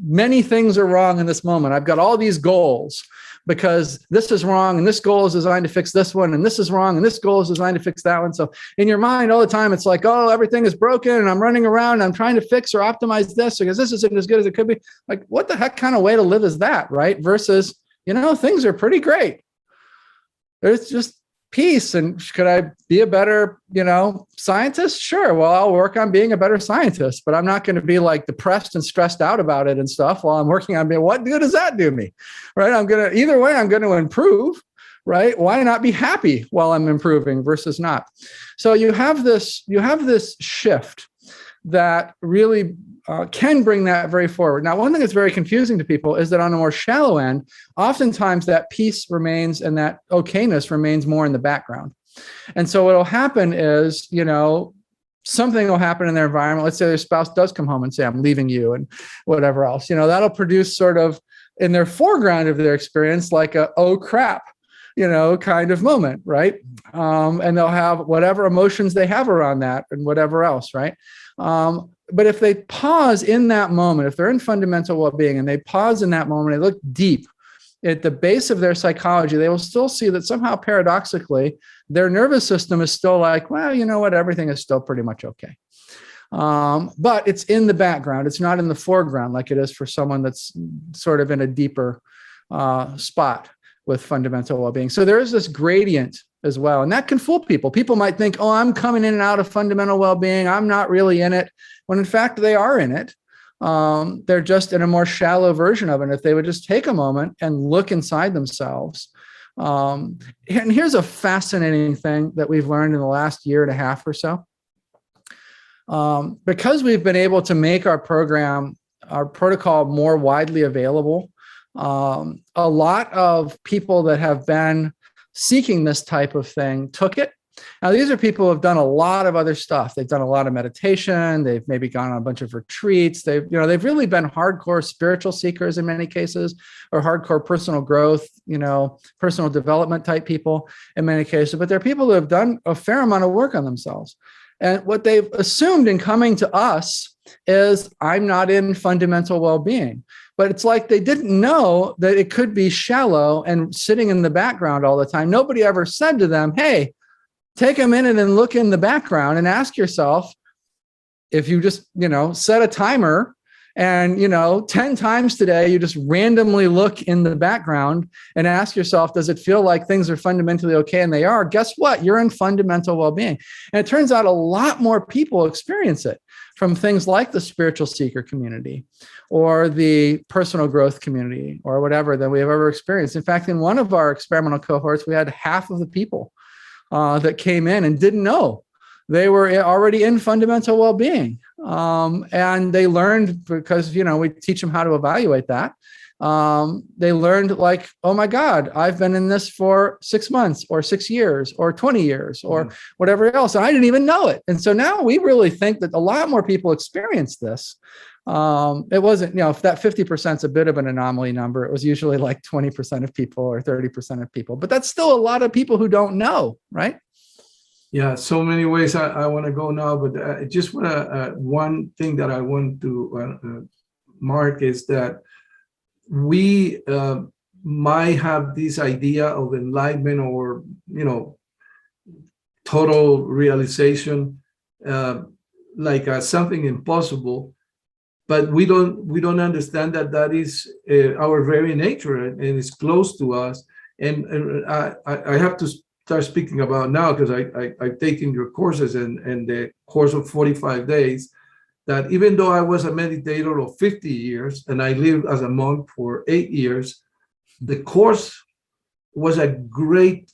many things are wrong in this moment. I've got all these goals because this is wrong and this goal is designed to fix this one and this is wrong and this goal is designed to fix that one. So in your mind all the time, it's like, oh, everything is broken and I'm running around and I'm trying to fix or optimize this because this isn't as good as it could be. Like, what the heck kind of way to live is that, right? Versus, things are pretty great. There's just peace. And could I be a better, scientist? Sure. Well, I'll work on being a better scientist, but I'm not going to be like depressed and stressed out about it and stuff while I'm working on being, what good does that do me? Right. Either way, I'm going to improve, right? Why not be happy while I'm improving versus not? So you have this shift that really can bring that very forward. Now, one thing that's very confusing to people is that on a more shallow end, oftentimes that peace remains and that okayness remains more in the background. And so what will happen is, something will happen in their environment. Let's say their spouse does come home and say, I'm leaving you and whatever else, that'll produce sort of in their foreground of their experience, like a, oh crap, kind of moment, right? And they'll have whatever emotions they have around that and whatever else, right? But if they pause in that moment, if they're in fundamental well-being and they pause in that moment, they look deep at the base of their psychology, they will still see that somehow paradoxically, their nervous system is still like, well, you know what, everything is still pretty much okay. But it's in the background. It's not in the foreground like it is for someone that's sort of in a deeper spot with fundamental well-being. So there is this gradient as well. And that can fool people. People might think, oh, I'm coming in and out of fundamental well-being. I'm not really in it. When in fact, they are in it. They're just in a more shallow version of it. If they would just take a moment and look inside themselves. And here's a fascinating thing that we've learned in the last year and a half or so. Because we've been able to make our protocol more widely available, a lot of people that have been seeking this type of thing took it. Now, these are people who have done a lot of other stuff. They've done a lot of meditation. They've maybe gone on a bunch of retreats. They've really been hardcore spiritual seekers in many cases, or hardcore personal growth, personal development type people in many cases. But they're people who have done a fair amount of work on themselves. And what they've assumed in coming to us is, I'm not in fundamental well-being. But it's like they didn't know that it could be shallow and sitting in the background all the time. Nobody ever said to them, hey, take a minute and look in the background and ask yourself, if you just, set a timer and, 10 times today, you just randomly look in the background and ask yourself, does it feel like things are fundamentally okay? And they are. Guess what? You're in fundamental well-being. And it turns out a lot more people experience it, from things like the spiritual seeker community or the personal growth community or whatever, than we have ever experienced. In fact, in one of our experimental cohorts, we had half of the people that came in and didn't know they were already in fundamental well-being. And they learned, because, we teach them how to evaluate that. They learned like, oh my God, I've been in this for 6 months or 6 years or 20 years or whatever else. And I didn't even know it. And so now we really think that a lot more people experience this. It wasn't, if that 50% is a bit of an anomaly number, it was usually like 20% of people or 30% of people, but that's still a lot of people who don't know, right? Yeah, so many ways I want to go now, but I just want to, one thing that I want to mark is that we might have this idea of enlightenment or, total realization like something impossible, but we don't understand that is our very nature, and it's close to us. And I have to start speaking about now, because I've taken your courses and the course of 45 days, that even though I was a meditator of 50 years and I lived as a monk for 8 years, the course was a great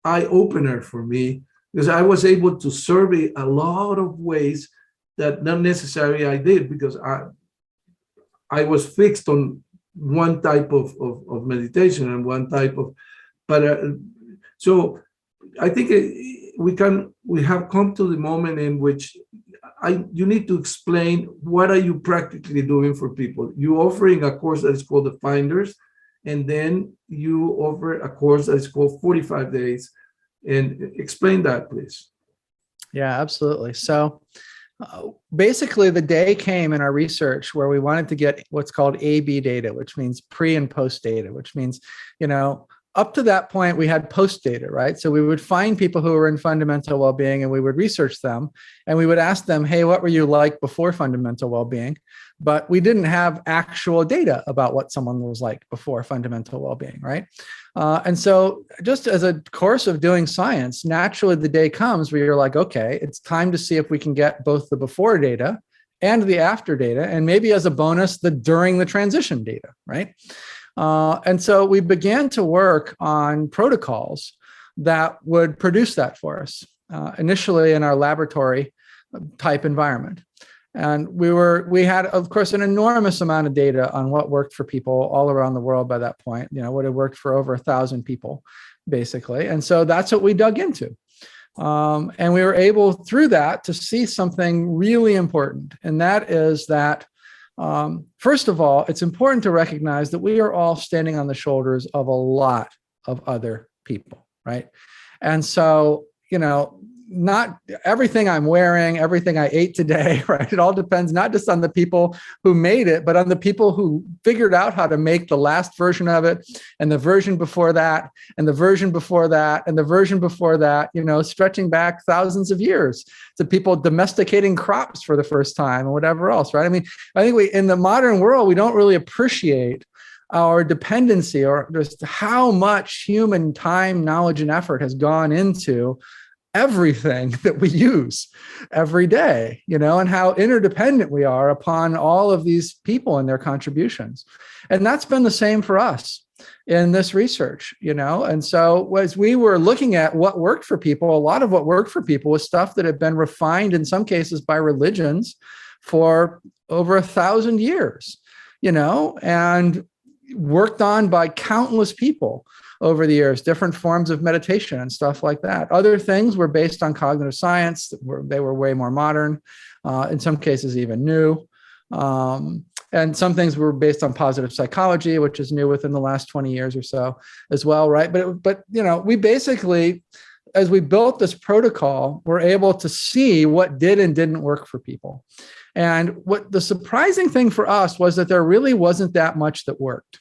eye-opener for me, because I was able to survey a lot of ways that not necessarily I did, because I was fixed on one type of meditation and one type of, but so I think we have come to the moment in which you need to explain, what are you practically doing for people? You're offering a course that is called the Finders, and then you offer a course that is called 45 Days. And explain that, please. Yeah, absolutely. So basically, the day came in our research where we wanted to get what's called A/B data, which means pre and post data, which means, up to that point, we had post data, right? So we would find people who were in fundamental well-being and we would research them and we would ask them, hey, what were you like before fundamental well-being? But we didn't have actual data about what someone was like before fundamental well-being, right? And so just as a course of doing science, naturally the day comes where you're like, okay, it's time to see if we can get both the before data and the after data, and maybe as a bonus, the during the transition data, right? And so we began to work on protocols that would produce that for us, initially in our laboratory type environment. And we had, of course, an enormous amount of data on what worked for people all around the world by that point, what had worked for over 1,000 people, basically. And so that's what we dug into. And we were able, through that, to see something really important. And that is that, first of all, it's important to recognize that we are all standing on the shoulders of a lot of other people, right? And so, not everything I'm wearing, everything I ate today, right? It all depends not just on the people who made it, but on the people who figured out how to make the last version of it, and the version before that, and the version before that, and the version before that, stretching back thousands of years to people domesticating crops for the first time and whatever else, right? I mean, I think in the modern world, we don't really appreciate our dependency, or just how much human time, knowledge, and effort has gone into everything that we use every day, and how interdependent we are upon all of these people and their contributions. And that's been the same for us in this research, And so as we were looking at what worked for people, a lot of what worked for people was stuff that had been refined in some cases by religions for over 1,000 years, and worked on by countless people over the years, different forms of meditation and stuff like that. Other things were based on cognitive science. They were way more modern, in some cases even new. And some things were based on positive psychology, which is new within the last 20 years or so as well, right? But we basically, as we built this protocol, were able to see what did and didn't work for people. And what the surprising thing for us was that there really wasn't that much that worked.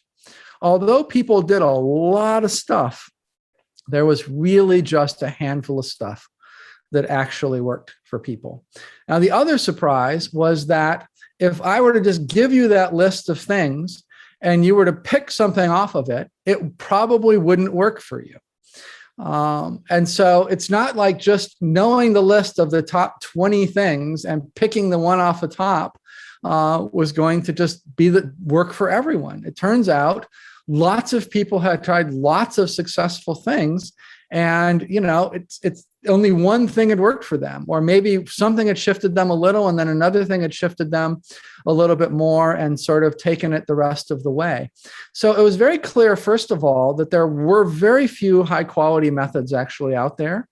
Although people did a lot of stuff, there was really just a handful of stuff that actually worked for people. Now, the other surprise was that if I were to just give you that list of things and you were to pick something off of it, it probably wouldn't work for you. And so it's not like just knowing the list of the top 20 things and picking the one off the top was going to just be the work for everyone. It turns out lots of people had tried lots of successful things, and it's only one thing had worked for them, or maybe something had shifted them a little, and then another thing had shifted them a little bit more and sort of taken it the rest of the way. So it was very clear, first of all, that there were very few high quality methods actually out there.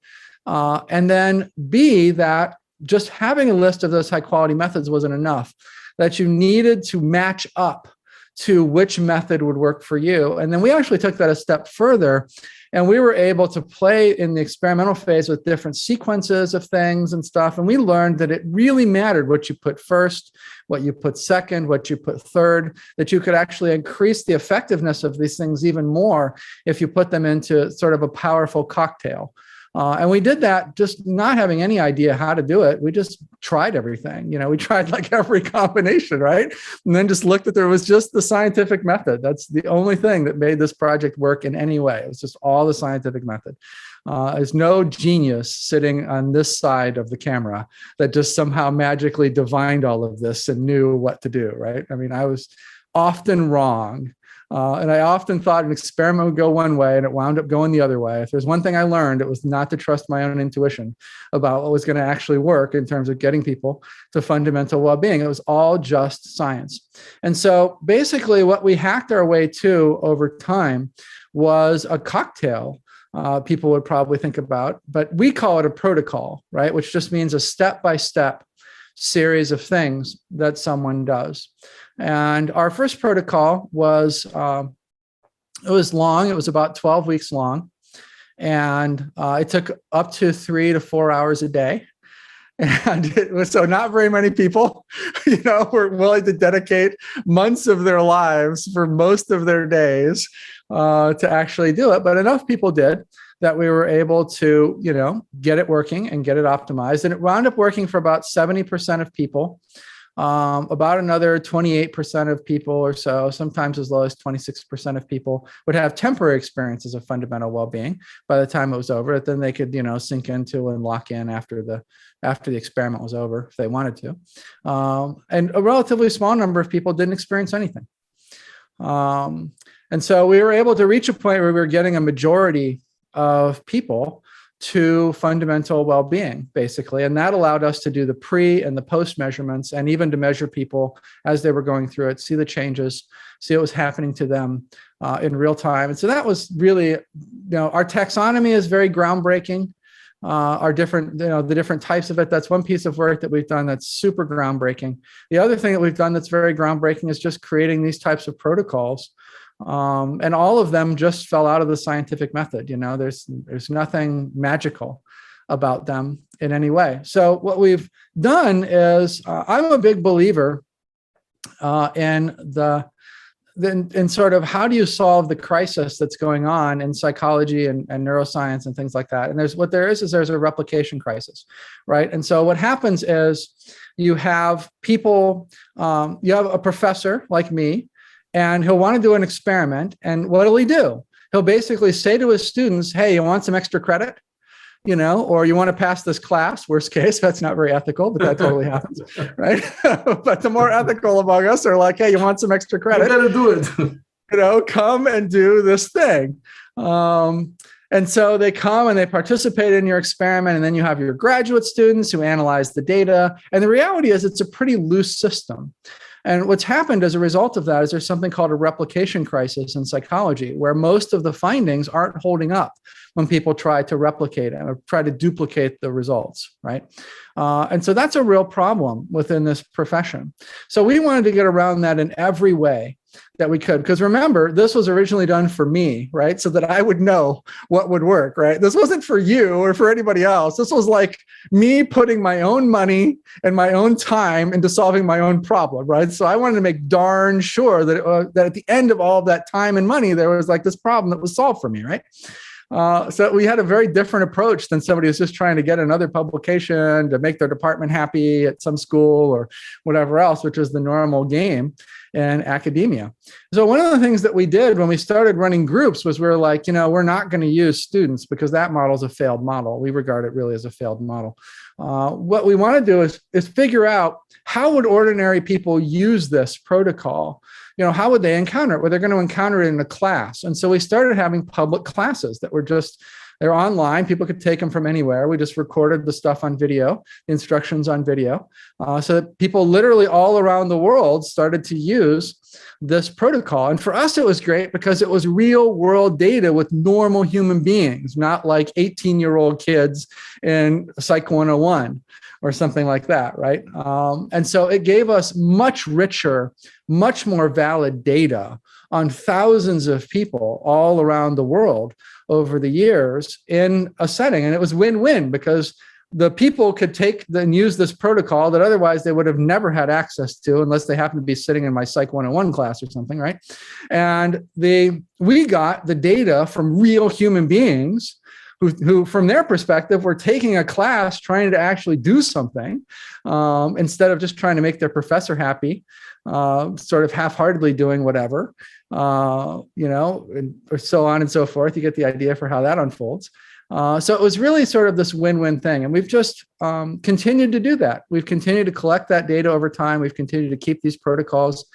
And then B, that just having a list of those high quality methods wasn't enough, that you needed to match up to which method would work for you. And then we actually took that a step further, and we were able to play in the experimental phase with different sequences of things and stuff. And we learned that it really mattered what you put first, what you put second, what you put third, that you could actually increase the effectiveness of these things even more if you put them into sort of a powerful cocktail. And we did that just not having any idea how to do it. We just tried everything. We tried like every combination, right? And then just looked that there was just the scientific method. That's the only thing that made this project work in any way. It was just all the scientific method. There's no genius sitting on this side of the camera that just somehow magically divined all of this and knew what to do, right? I mean, I was often wrong. And I often thought an experiment would go one way and it wound up going the other way. If there's one thing I learned, it was not to trust my own intuition about what was going to actually work in terms of getting people to fundamental well-being. It was all just science. And so basically what we hacked our way to over time was a cocktail. People would probably think about, but we call it a protocol, right? Which just means a step-by-step series of things that someone does. And our first protocol was, it was long. It was about 12 weeks long. And it took up to 3 to 4 hours a day. And it was, so not very many people, were willing to dedicate months of their lives for most of their days to actually do it. But enough people did that we were able to, get it working and get it optimized. And it wound up working for about 70% of people. About another 28% of people or so, sometimes as low as 26% of people would have temporary experiences of fundamental well-being by the time it was over. Then they could, sink into and lock in after the experiment was over if they wanted to. And a relatively small number of people didn't experience anything. And so we were able to reach a point where we were getting a majority of people to fundamental well-being, basically. And that allowed us to do the pre and the post measurements, and even to measure people as they were going through it, see the changes, see what was happening to them in real time. And so that was really, our taxonomy is very groundbreaking. Our different, the different types of it. That's one piece of work that we've done that's super groundbreaking. The other thing that we've done that's very groundbreaking is just creating these types of protocols. And all of them just fell out of the scientific method. There's nothing magical about them in any way. So what we've done is, I'm a big believer in sort of how do you solve the crisis that's going on in psychology and neuroscience and things like that. And there's a replication crisis, right? And so what happens is you have people, you have a professor like me, and he'll want to do an experiment. And what'll he do? He'll basically say to his students, hey, you want some extra credit? Or you want to pass this class, worst case. That's not very ethical, but that totally happens, right? But the more ethical among us are like, hey, you want some extra credit? You gotta do it. Come and do this thing. And so they come and they participate in your experiment, and then you have your graduate students who analyze the data. And the reality is it's a pretty loose system. And what's happened as a result of that is there's something called a replication crisis in psychology, where most of the findings aren't holding up when people try to replicate it or try to duplicate the results, right? And so that's a real problem within this profession. So we wanted to get around that in every way that we could. Because remember, this was originally done for me, right? So that I would know what would work, right? This wasn't for you or for anybody else. This was like me putting my own money and my own time into solving my own problem, right? So I wanted to make darn sure that, that at the end of all of that time and money, there was like this problem that was solved for me, right? So we had a very different approach than somebody who's just trying to get another publication to make their department happy at some school or whatever else, which is the normal game in academia. So one of the things that we did when we started running groups was we were like, we're not going to use students because that model is a failed model. We regard it really as a failed model. What we want to do is figure out how would ordinary people use this protocol. How would they encounter it? Well, they're going to encounter it in a class. And so we started having public classes that were they're online. People could take them from anywhere. We just recorded the stuff on video, the instructions on video, so that people literally all around the world started to use this protocol. And for us, it was great because it was real world data with normal human beings, not like 18-year-old kids in Psych 101. Or something like that, right? And so it gave us much richer, much more valid data on thousands of people all around the world over the years in a setting. And it was win-win because the people could take and use this protocol that otherwise they would have never had access to unless they happened to be sitting in my Psych 101 class or something, right? And we got the data from real human beings who from their perspective, were taking a class trying to actually do something instead of just trying to make their professor happy, sort of half-heartedly doing whatever, or so on and so forth. You get the idea for how that unfolds. So it was really sort of this win-win thing. And we've just continued to do that. We've continued to collect that data over time. We've continued to keep these protocols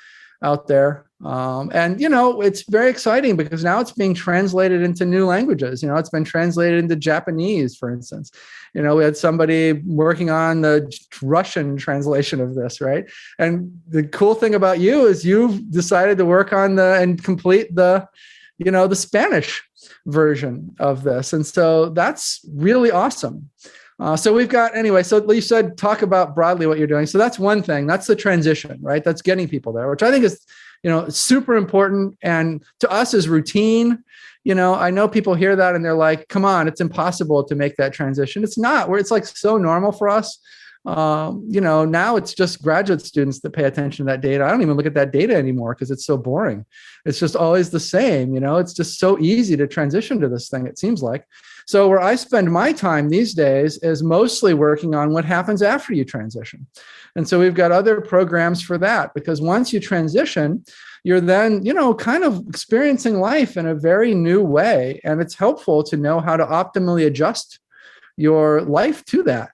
out there. And it's very exciting because now it's being translated into new languages. It's been translated into Japanese, for instance. We had somebody working on the Russian translation of this, right? And the cool thing about you is you've decided to work on and complete the Spanish version of this. And so that's really awesome. So we've got, so you said, talk about broadly what you're doing. So that's one thing. That's the transition, right? That's getting people there, which I think is, super important. And to us is routine. I know people hear that and they're like, come on, it's impossible to make that transition. It's not, where it's like so normal for us. Now it's just graduate students that pay attention to that data. I don't even look at that data anymore because it's so boring. It's just always the same. It's just so easy to transition to this thing, it seems like. So where I spend my time these days is mostly working on what happens after you transition. And so we've got other programs for that, because once you transition, you're then, kind of experiencing life in a very new way. And it's helpful to know how to optimally adjust your life to that.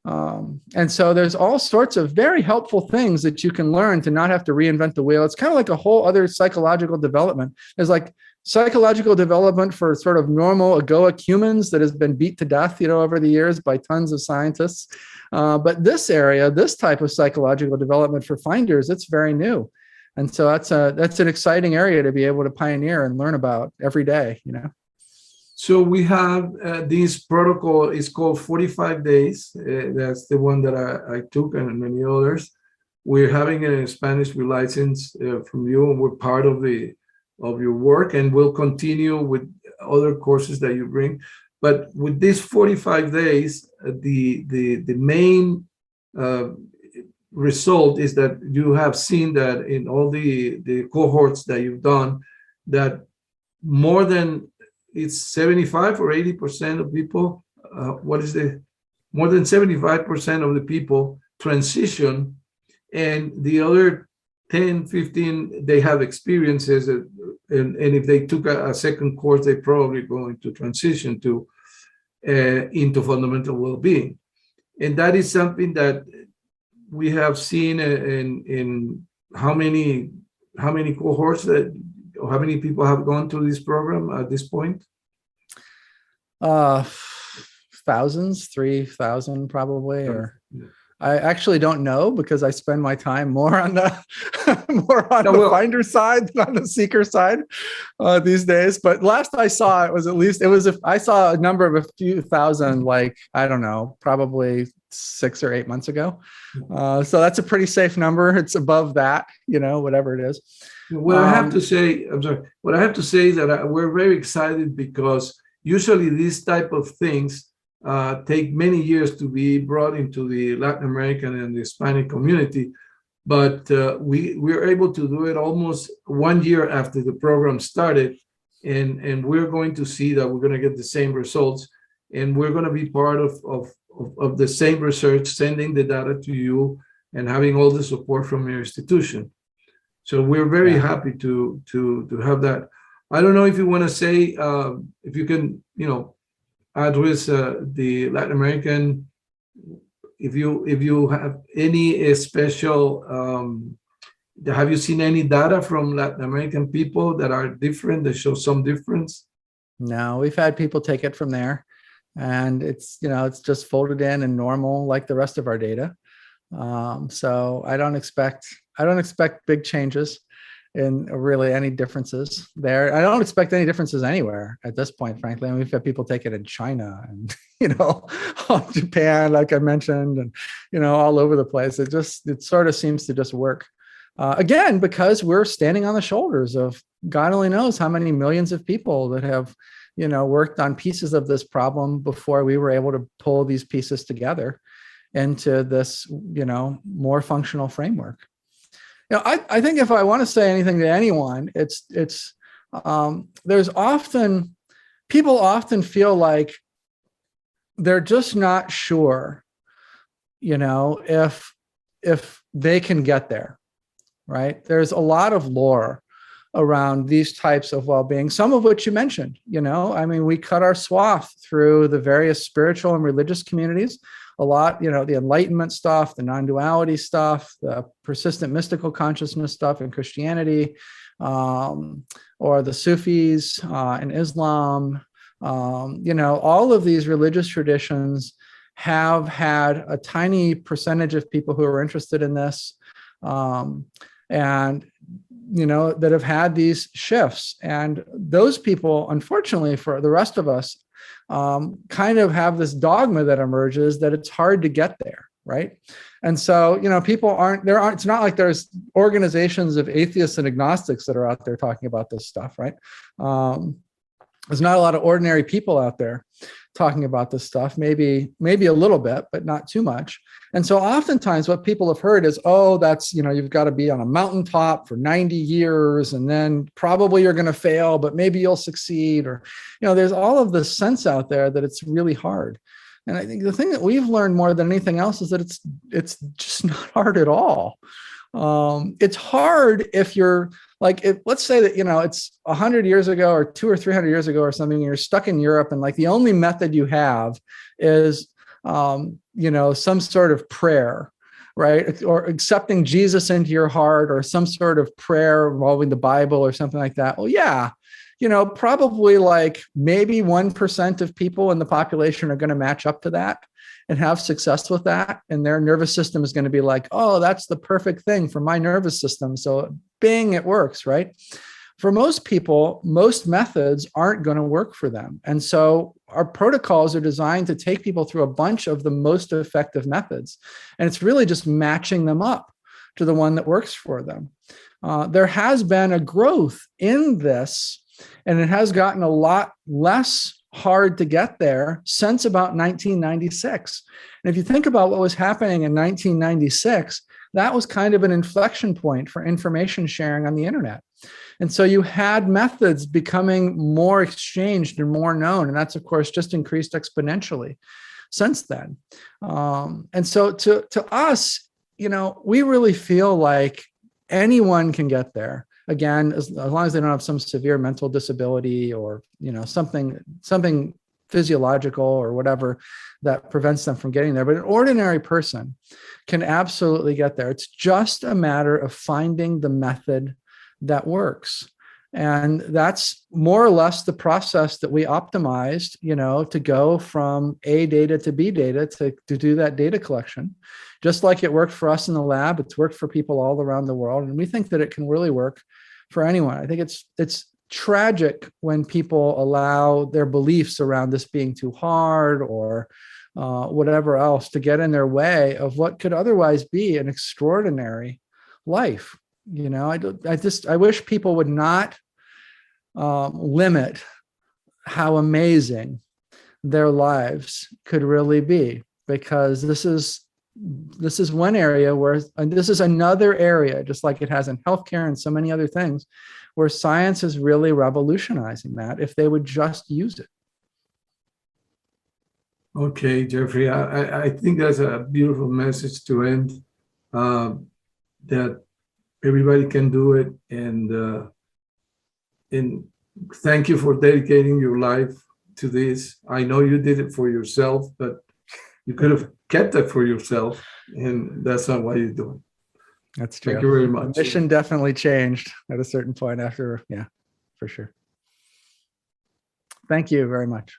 And so there's all sorts of very helpful things that you can learn to not have to reinvent the wheel. It's kind of like a whole other psychological development. There's like psychological development for sort of normal egoic humans that has been beat to death, over the years by tons of scientists. But this type of psychological development for finders, it's very new. And so that's an exciting area to be able to pioneer and learn about every day, So we have this protocol is called 45 days. That's the one that I took and many others. We're having a Spanish license from you, and we're part of your work, and we'll continue with other courses that you bring. But with these 45 days, the main result is that you have seen that in all the cohorts that you've done, that more than it's 75 or 80% of people, more than 75% of the people transition, and the other 10, 15, they have experiences, and if they took a second course, they probably going to transition to into fundamental well-being. And that is something that we have seen in how many cohorts that, or how many people have gone through this program at this point? Thousands, 3,000 probably, or I actually don't know, because I spend my time more on the the finder side than on the seeker side these days. But last I saw, I saw a number of a few thousand, like, I don't know, probably 6 or 8 months ago. So that's a pretty safe number. It's above that, whatever it is. What I have to say, what I have to say is that we're very excited, because usually these type of things take many years to be brought into the Latin American and the Hispanic community, but we were able to do it almost 1 year after the program started, and we're going to see that we're going to get the same results, and we're going to be part of the same research, sending the data to you and having all the support from your institution. So we're very happy to have that. I don't know if you want to say, if you can, address the Latin American, if you have any special, have you seen any data from Latin American people that are different, that show some difference? No, we've had people take it from there, and it's just folded in and normal like the rest of our data. So I don't expect big changes in really any differences there. I don't expect any differences anywhere at this point, frankly. I mean, we've had people take it in China and, Japan, like I mentioned, and, all over the place. It sort of seems to just work. Again, because we're standing on the shoulders of God only knows how many millions of people that have, worked on pieces of this problem before we were able to pull these pieces together into this, more functional framework. I think if I want to say anything to anyone, people often feel like they're just not sure, if they can get there, right? There's a lot of lore around these types of well-being, some of which you mentioned, we cut our swath through the various spiritual and religious communities. A lot, the Enlightenment stuff, the non-duality stuff, the persistent mystical consciousness stuff in Christianity, or the Sufis in Islam. All of these religious traditions have had a tiny percentage of people who are interested in this, and that have had these shifts. And those people, unfortunately, for the rest of us, kind of have this dogma that emerges that it's hard to get there, right? And so, people it's not like there's organizations of atheists and agnostics that are out there talking about this stuff, right? There's not a lot of ordinary people out there talking about this stuff, maybe a little bit, but not too much. And so oftentimes what people have heard is, that's, you've got to be on a mountaintop for 90 years, and then probably you're going to fail, but maybe you'll succeed. Or, there's all of this sense out there that it's really hard. And I think the thing that we've learned more than anything else is that it's just not hard at all. It's hard if you're like, let's say that, it's 100 years ago or 200 or 300 years ago or something, and you're stuck in Europe, and like the only method you have is, some sort of prayer, right? Or accepting Jesus into your heart, or some sort of prayer involving the Bible or something like that. Well, yeah, probably like maybe 1% of people in the population are going to match up to that and have success with that. And their nervous system is going to be like, oh, that's the perfect thing for my nervous system. So bing, it works, right? For most people, most methods aren't going to work for them. And so our protocols are designed to take people through a bunch of the most effective methods. And it's really just matching them up to the one that works for them. There has been a growth in this, and it has gotten a lot less hard to get there since about 1996. And if you think about what was happening in 1996, that was kind of an inflection point for information sharing on the internet. And so you had methods becoming more exchanged and more known. And that's, of course, just increased exponentially since then. And so to us, we really feel like anyone can get there. Again, as long as they don't have some severe mental disability or, something physiological or whatever that prevents them from getting there. But an ordinary person can absolutely get there. It's just a matter of finding the method that works. And that's more or less the process that we optimized, to go from A data to B data to do that data collection. Just like it worked for us in the lab, it's worked for people all around the world. And we think that it can really work for anyone. I think it's tragic when people allow their beliefs around this being too hard or whatever else to get in their way of what could otherwise be an extraordinary life. I wish people would not limit how amazing their lives could really be, because this is one area and this is another area, just like it has in healthcare and so many other things, where science is really revolutionizing that if they would just use it. Okay, Jeffery, I think that's a beautiful message to end, that everybody can do it. And thank you for dedicating your life to this. I know you did it for yourself, but you could have kept that for yourself, and that's not why you do it. That's true. Thank you very much. The mission definitely changed at a certain point after, for sure. Thank you very much.